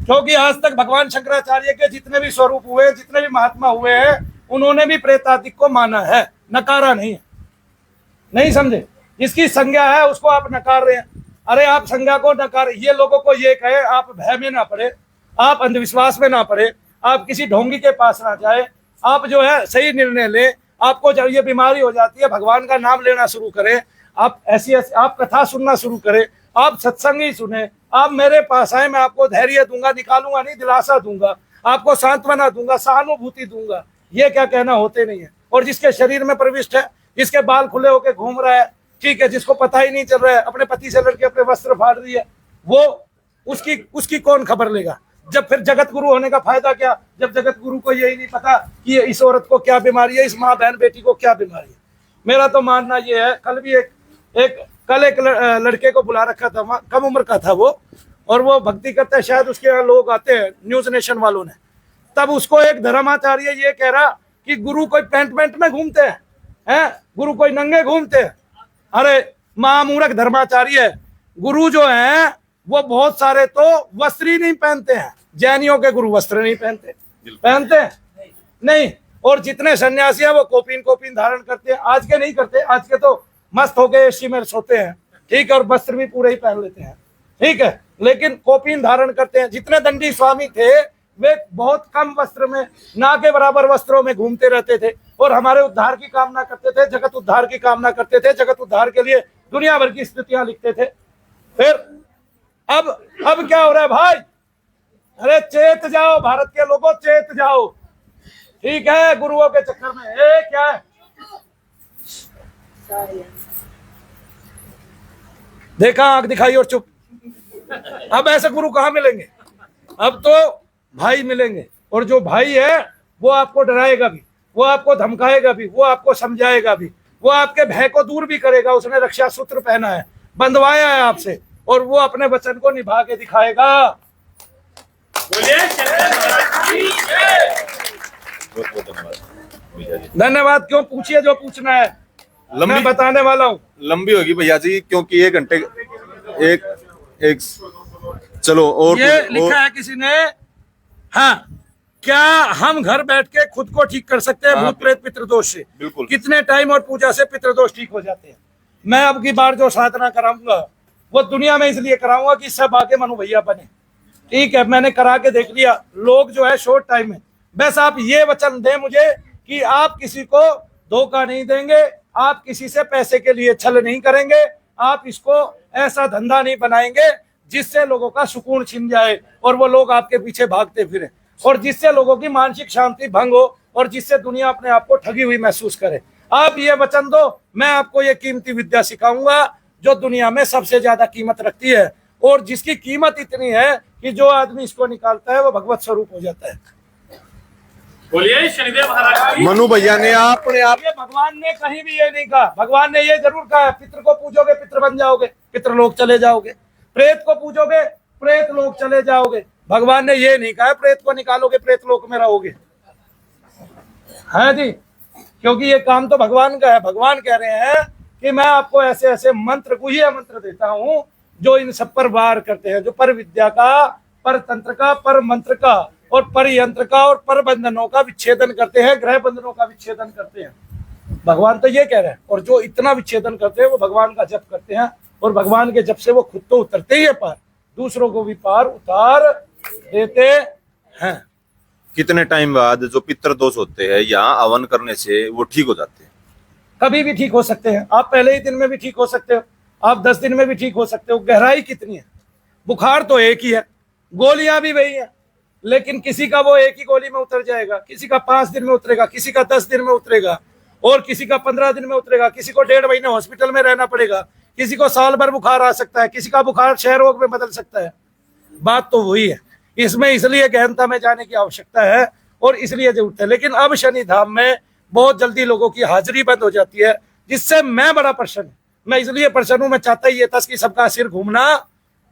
क्योंकि आज तक भगवान शंकराचार्य के जितने भी स्वरूप हुए, जितने भी महात्मा हुए हैं, उन्होंने भी प्रेतादिक को माना है, नकारा नहीं है। नहीं समझे? जिसकी संज्ञा है उसको आप नकार रहे हैं। अरे आप संज्ञा को नकार, ये लोगों को ये कहे आप भय में ना पड़े, आप अंधविश्वास में ना पड़े, आप किसी ढोंगी के पास ना जाए, आप जो है सही निर्णय ले। आपको जब ये बीमारी हो जाती है, भगवान का नाम लेना शुरू करें, आप ऐसी आप कथा सुनना शुरू करें, आप सत्संग ही सुने, आप मेरे पास आए, मैं आपको धैर्य दूंगा, निकालूंगा नहीं, दिलासा दूंगा, आपको सांत्वना दूंगा, सहानुभूति दूंगा। ये क्या कहना होते नहीं है। और जिसके शरीर में प्रविष्ट है, जिसके बाल खुले होके घूम रहा है, ठीक है, जिसको पता ही नहीं चल रहा है, अपने पति से लड़के अपने वस्त्र फाड़ दिए, वो उसकी कौन खबर लेगा? जब फिर जगत गुरु होने का फायदा क्या, जब जगत गुरु को यही नहीं पता कि इस औरत को क्या बीमारी है, इस माँ बहन बेटी को क्या बीमारी है। मेरा तो मानना ये है, कल भी एक लड़के को बुला रखा था, कम उम्र का था वो, और वो भक्ति करता है, शायद उसके यहाँ लोग आते हैं न्यूज नेशन वालों ने। तब उसको एक धर्माचार्य ये कह रहा कि गुरु कोई पैंट में घूमते हैं, गुरु कोई नंगे घूमते हैं। अरे महामूर्ख धर्माचार्य, गुरु जो है वो बहुत सारे तो वस्त्र ही नहीं पहनते हैं। जैनियों के गुरु वस्त्र नहीं पहनते, पहनते हैं नहीं। और जितने सन्यासी हैं वो कोपीन धारण करते हैं। आज के नहीं करते, आज के तो मस्त होके एसी में सोते हैं, ठीक है, और वस्त्र भी पूरे ही पहन लेते हैं, ठीक है, लेकिन कोपीन धारण करते हैं। जितने दंडी स्वामी थे वे बहुत कम वस्त्र में, ना के बराबर वस्त्रों में घूमते रहते थे और हमारे उद्धार की कामना करते थे, जगत उद्धार की कामना करते थे, जगत उद्धार के लिए दुनिया भर की स्थितियां लिखते थे। फिर अब क्या हो रहा है भाई? अरे चेत जाओ भारत के लोगों, चेत जाओ, ठीक है। गुरुओं के चक्कर में क्या है, देखा आंख दिखाई और चुप। अब ऐसे गुरु कहाँ मिलेंगे? अब तो भाई मिलेंगे, और जो भाई है वो आपको डराएगा भी, वो आपको धमकाएगा भी, वो आपको समझाएगा भी, वो आपके भय को दूर भी करेगा। उसने रक्षा सूत्र पहना है, बंधवाया है आपसे, और वो अपने वचन को निभा के दिखाएगा। बोलिए शनिदेव महाराज की जय। बहुत बहुत धन्यवाद भैया जी। धन्यवाद। क्यों? पूछिए जो पूछना है, मैं बताने वाला हूँ। लंबी होगी भैया जी, क्योंकि 1 घंटे एक चलो। और ये लिखा है किसी ने, हाँ, क्या हम घर बैठ के खुद को ठीक कर सकते हैं भूत प्रेत पितृदोष से? बिल्कुल। कितने टाइम और पूजा से पितृदोष ठीक हो जाते हैं? मैं अब की बार जो साधना कराऊंगा वो दुनिया में इसलिए कराऊंगा कि सब आगे मनु भैया बने, ठीक है। मैंने करा के देख लिया, लोग जो है शॉर्ट टाइम में। बस आप ये वचन दें मुझे कि आप किसी को धोखा नहीं देंगे, आप किसी से पैसे के लिए छल नहीं करेंगे, आप इसको ऐसा धंधा नहीं बनाएंगे जिससे लोगों का सुकून छिन जाए और वो लोग आपके पीछे भागते फिरें, और जिससे लोगों की मानसिक शांति भंग हो, और जिससे दुनिया अपने आप को ठगी हुई महसूस करे। आप ये वचन दो, मैं आपको ये कीमती विद्या सिखाऊंगा जो दुनिया में सबसे ज्यादा कीमत रखती है, और जिसकी कीमत इतनी है कि जो आदमी इसको निकालता है वो भगवत स्वरूप हो जाता है। बोलिए शनिदेव महाराज की। मनु भैया ने अपने आप, ये भगवान ने कहीं भी ये नहीं कहा। भगवान ने ये जरूर कहा है, पितृ को पूजोगे पितृ बन जाओगे, पितृलोक चले जाओगे, प्रेत को पूजोगे प्रेत लोक चले जाओगे। भगवान ने ये नहीं कहा प्रेत को निकालोगे प्रेत लोक में रहोगे, है जी, क्योंकि ये काम तो भगवान का है। भगवान कह रहे हैं कि मैं आपको ऐसे ऐसे मंत्र, गुह्य मंत्र देता हूं जो इन सब पर वार करते हैं, जो पर विद्या का, पर तंत्र का, पर मंत्र का, और पर यंत्र का, और पर बंधनों का विच्छेदन करते हैं, ग्रह बंधनों का विच्छेदन करते हैं। भगवान तो ये कह रहे हैं, और जो इतना विच्छेदन करते हैं वो भगवान का जप करते हैं, और भगवान के जप से वो खुद तो उतरते ही है पार, दूसरों को भी पार उतार देते हैं। कितने टाइम बाद जो पितृदोष होते हैं यहाँ हवन करने से वो ठीक हो जाते हैं? कभी भी ठीक हो सकते हैं। आप पहले ही दिन में भी ठीक हो सकते हो, आप 10 दिन में भी ठीक हो सकते हो। गहराई कितनी है? बुखार तो एक ही है, गोलियां भी वही है, लेकिन किसी का वो एक ही गोली में उतर जाएगा, किसी का 5 दिन में उतरेगा, किसी का 10 दिन में उतरेगा, और किसी का 15 दिन में उतरेगा, किसी को 1.5 महीने हॉस्पिटल में रहना पड़ेगा, किसी को साल भर बुखार आ सकता है, किसी का बुखार क्षय रोग में बदल सकता है। बात तो वही है। इसमें इसलिए गहनता में जाने की आवश्यकता है और इसलिए जरूरत है। लेकिन अब शनि धाम में बहुत जल्दी लोगों की हाजिरी बंद हो जाती है, जिससे मैं बड़ा प्रसन्न हूं। मैं इसलिए प्रसन्न हूं, मैं चाहता ही ये था कि सबका सिर घूमना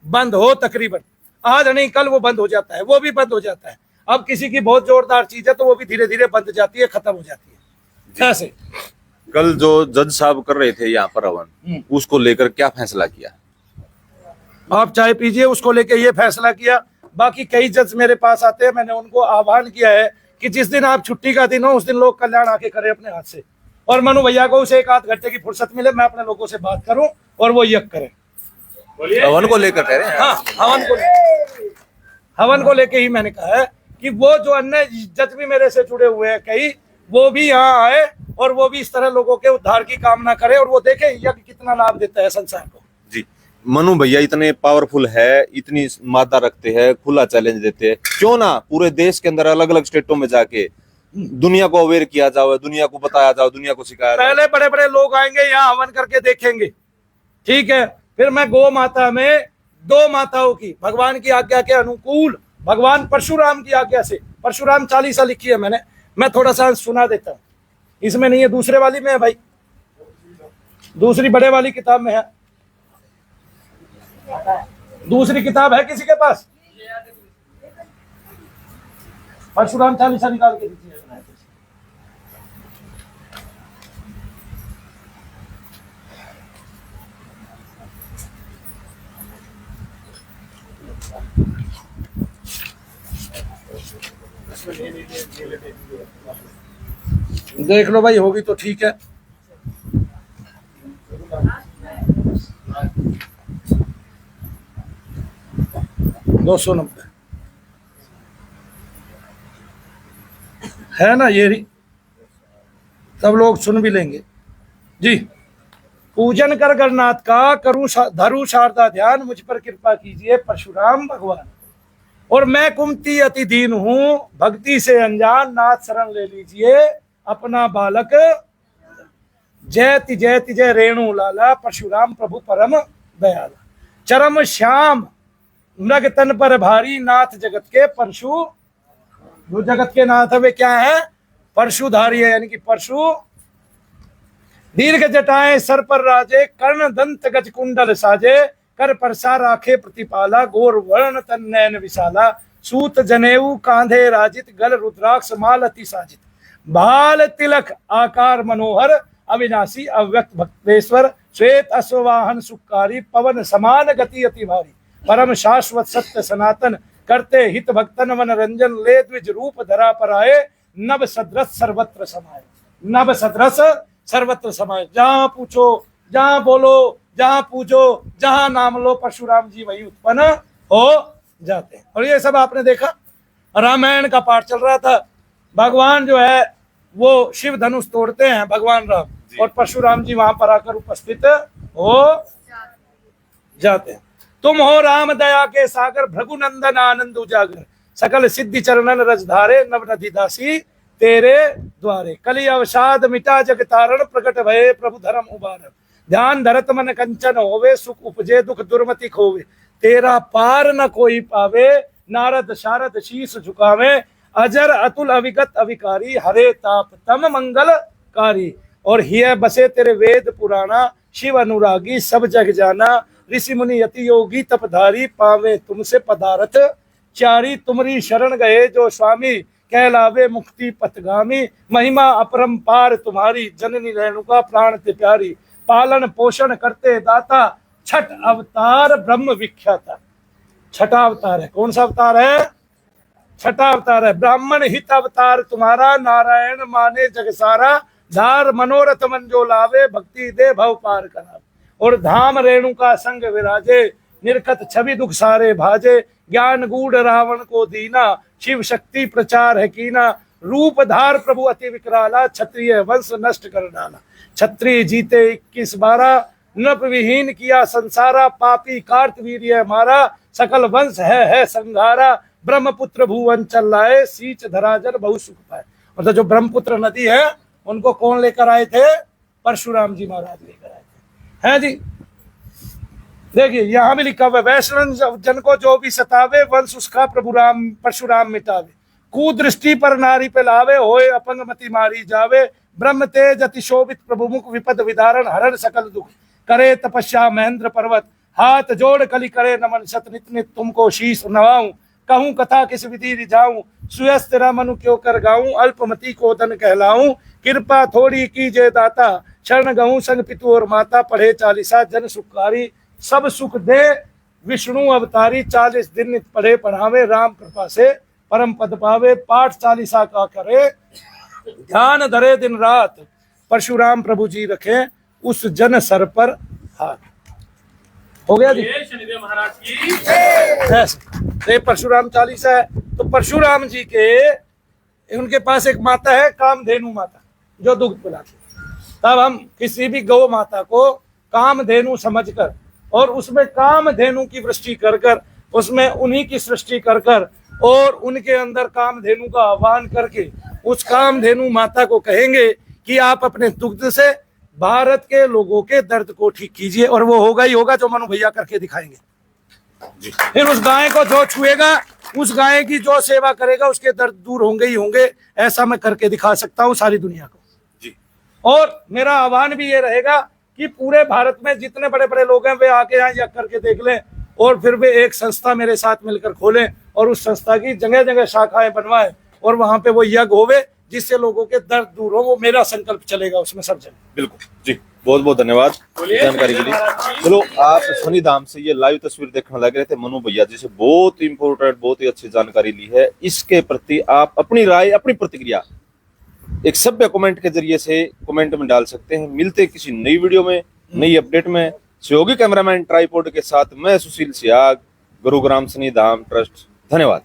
बंद हो, तकरीबन आज नहीं कल वो बंद हो जाता है, वो भी बंद हो जाता है। अब किसी की बहुत जोरदार चीज है तो वो भी धीरे धीरे बंद जाती है, खत्म हो जाती है। ऐसे कल जो जज साहब कर रहे थे यहाँ पर हवन, उसको लेकर क्या फैसला किया? आप चाय पीजिए, उसको लेके ये फैसला किया। बाकी कई जज मेरे पास आते हैं, मैंने उनको आह्वान किया है कि जिस दिन आप छुट्टी का दिन हो उस दिन लोग कल्याण आके करें अपने हाथ से, और मनु भैया को उसे 1 आध घंटे की फुर्सत मिले, मैं अपने लोगों से बात करूं और वो यज्ञ करें। हवन को लेकर कह रहे हैं? हाँ, हवन को लेके ही मैंने कहा है कि वो जो अन्य जज भी मेरे से जुड़े हुए हैं कई, वो भी यहाँ आए और वो भी इस तरह लोगों के उद्धार की कामना करे, और वो देखे यज्ञ कितना लाभ देता है संसार को। जी, मनु भैया इतने पावरफुल है, इतनी मादा रखते हैं, खुला चैलेंज देते हैं, क्यों ना पूरे देश के अंदर अलग अलग स्टेटों में जाके दुनिया को अवेयर किया जाए, दुनिया को बताया जाए, दुनिया को सिखाया जाए। पहले बड़े बड़े लोग आएंगे यहाँ हवन करके देखेंगे, ठीक है। फिर मैं गौ माता में 2 माताओं की भगवान की आज्ञा के अनुकूल, भगवान परशुराम की आज्ञा से, परशुराम 40 लिखी है मैंने, मैं थोड़ा सा सुना देता हूँ। इसमें नहीं है, दूसरे वाली में है भाई, दूसरी बड़े वाली किताब में है। दूसरी किताब है किसी के पास? परशुराम 40 निकाल के दीजिए। देख लो भाई, होगी तो ठीक है। $290 है ना, ये रही, सब लोग सुन भी लेंगे जी। पूजन कर गणनाथ का, करूं धरू शारदा ध्यान, मुझ पर कृपा कीजिए परशुराम भगवान। और मैं कुमति अति दीन हूं, भक्ति से अनजान, नाथ शरण ले लीजिए अपना बालक। जयति जयति जय रेणु लाला, परशुराम प्रभु परम दयाला। चरम श्याम नग तन पर भारी, नाथ जगत के परशु। जो जगत के नाथ है वे क्या है? परशुधारी है, यानी कि परशु। दीर्घ जटाएं सर पर राजे, कर्ण दंत गज कुंडल साजे। कर परसा राखे प्रतिपाला, गोर वर्ण तन नयन विशाला। सूत जनेऊ कांधे राजित, गल रुद्राक्ष माल अति साजित। बाल तिलक आकार मनोहर, अविनाशी अव्यक्त भक्तेश्वर। श्वेत अश्ववाहन सुखकारी, पवन समान गति अति भारी। परम शाश्वत सत्य सनातन, करते हित भक्तन मन रंजन। ले द्विज रूप धरा पर आए, नभ सदृश सर्वत्र समाये। नभ सदृश सर्वत्र समाये। जहाँ पूछो, जहाँ बोलो, जहाँ पूजो, जहाँ नाम लो, परशुराम जी वही उत्पन्न हो जाते हैं। और ये सब आपने देखा, रामायण का पाठ चल रहा था। भगवान जो है वो शिव धनुष तोड़ते हैं, भगवान राम, और परशुराम जी वहां पर आकर उपस्थित हो जाते हैं। तुम हो राम दया के सागर, भृगुनंदन आनंद उजागर। सकल सिद्धि चरणन रजधारे, नव नदी दासी तेरे द्वारे। कलि अवसाद मिटा जग तारण, प्रकट भये प्रभु धर्म उबारण। ध्यान धरत मन कंचन होवे, सुख उपजे दुख दुर्मति खोवे। तेरा पार न कोई पावे, नारद शारद शीस झुकावे। अजर अतुल अविगत अविकारी, हरे ताप तम मंगलकारी। और हिय बसे तेरे वेद पुराना, शिव अनुरागी सब जग जाना। ऋषि मुनि यति योगी तपधारी, पावे तुमसे पदारथ चारी। तुमरी शरण गए जो स्वामी, कहलावे मुक्ति पथगामी। महिमा अपरंपार तुम्हारी, जननी रेणुका प्राण ते प्यारी। पालन पोषण करते दाता, छठ अवतार ब्रह्म विख्याता। छठा अवतार है, कौन सा अवतार है? छठा अवतार है। ब्राह्मण हित अवतार तुम्हारा, नारायण माने जग सारा। धार मनोरथ मन जो लावे, भक्ति दे भव पार करा। और धाम रेणुका संग विराजे, निरखत छवि दुख सारे भाजे। ज्ञान गूढ़ रावण को दीना, शिव शक्ति प्रचार है कीना। रूप धार प्रभु अति विकराला, क्षत्रिय वंश नष्ट कर डाला। क्षत्रिय जीते 21-12, नृप विहीन किया संसारा। पापी कार्तवीर्य मारा, सकल वंश है संघारा। ब्रह्मपुत्र भुवन चल लाए, सींच धराजर बहु सुख पाए। मतलब जो ब्रह्मपुत्र नदी है उनको कौन लेकर आए थे? परशुराम जी महाराज लेकर आए थे, है जी। देखिए यहाँ भी लिखा हुआ, वैष्णव जन को जो भी सतावे, वंश उसका प्रभु राम परशुराम मिटावे। कुदृष्टि पर नारी पे लावे, होए अपंग मति मारी जावे। ब्रह्म तेज अति शोभित प्रभु मुख, विपद विदारण हरण सकल दुख। करे तपस्या महेंद्र पर्वत, हाथ जोड़ कली करे नमन। सत नित नित तुमको शीश नवाऊं, कहूं कथा किस विधि रिझाऊं। सुयस तेरा मनु क्यों कर गाऊं, अल्पमति को धन कहलाऊं। कृपा थोड़ी कीजे दाता, शरण गऊं संग पितु और माता। पढ़े 40 जन सुखकारी, सब सुख दे विष्णु अवतारी। 40 दिन नित पढ़े पढ़ावे, राम कृपा से परम पद पावे। पाठ 40 का करे, ध्यान धरे दिन रात। परशुराम प्रभु जी रखे उस जन सर पर हाथ। हो गया जी। ये शनिदेव महाराज की ऐसे ये परशुराम 40 है। तो परशुराम जी के, उनके पास एक माता है कामधेनु माता, जो दूध पिलाती। तब हम किसी भी गौ माता को कामधेनु समझकर, और उसमें कामधेनु की वृष्टि कर कर, उसमें उन्हीं की सृष्टि कर कर, और उनके अंदर कामधेनु का आह्वान करके उस कामधेनु माता को कहेंगे कि आप अपने दुग्ध से भारत के लोगों के दर्द को ठीक कीजिए। और वो होगा ही होगा, जो मनु भैया करके दिखाएंगे। फिर उस गाय को जो छुएगा, उस गाय की जो सेवा करेगा, उसके दर्द दूर होंगे ही होंगे। ऐसा मैं करके दिखा सकता हूँ सारी दुनिया को जी। और मेरा आह्वान भी ये रहेगा कि पूरे भारत में जितने बड़े बड़े लोग हैं वे आके यहाँ यज्ञ करके देख लें, और फिर वे एक संस्था मेरे साथ मिलकर खोलें, और उस संस्था की जगह जगह शाखाएं बनवाएं, और वहां पे वो यज्ञ होवे जिससे लोगों के दर्द दूर हो, वो मेरा संकल्प चलेगा उसमें सब जगह। बिल्कुल जी, बहुत बहुत धन्यवाद जानकारी के लिए। चलो, आप शनि धाम से ये लाइव तस्वीर देखने लग रहे थे मनु भैया जी से, बहुत इंपोर्टेंट, बहुत ही अच्छी जानकारी ली है। इसके प्रति आप अपनी राय, अपनी प्रतिक्रिया एक सभ्य कमेंट के जरिए से कमेंट में डाल सकते हैं। मिलते हैं किसी नई वीडियो में, नई अपडेट में। सहयोगी कैमरामैन ट्राइपॉड के साथ मैं सुशील सियाग, गुरुग्राम शनि धाम ट्रस्ट। धन्यवाद।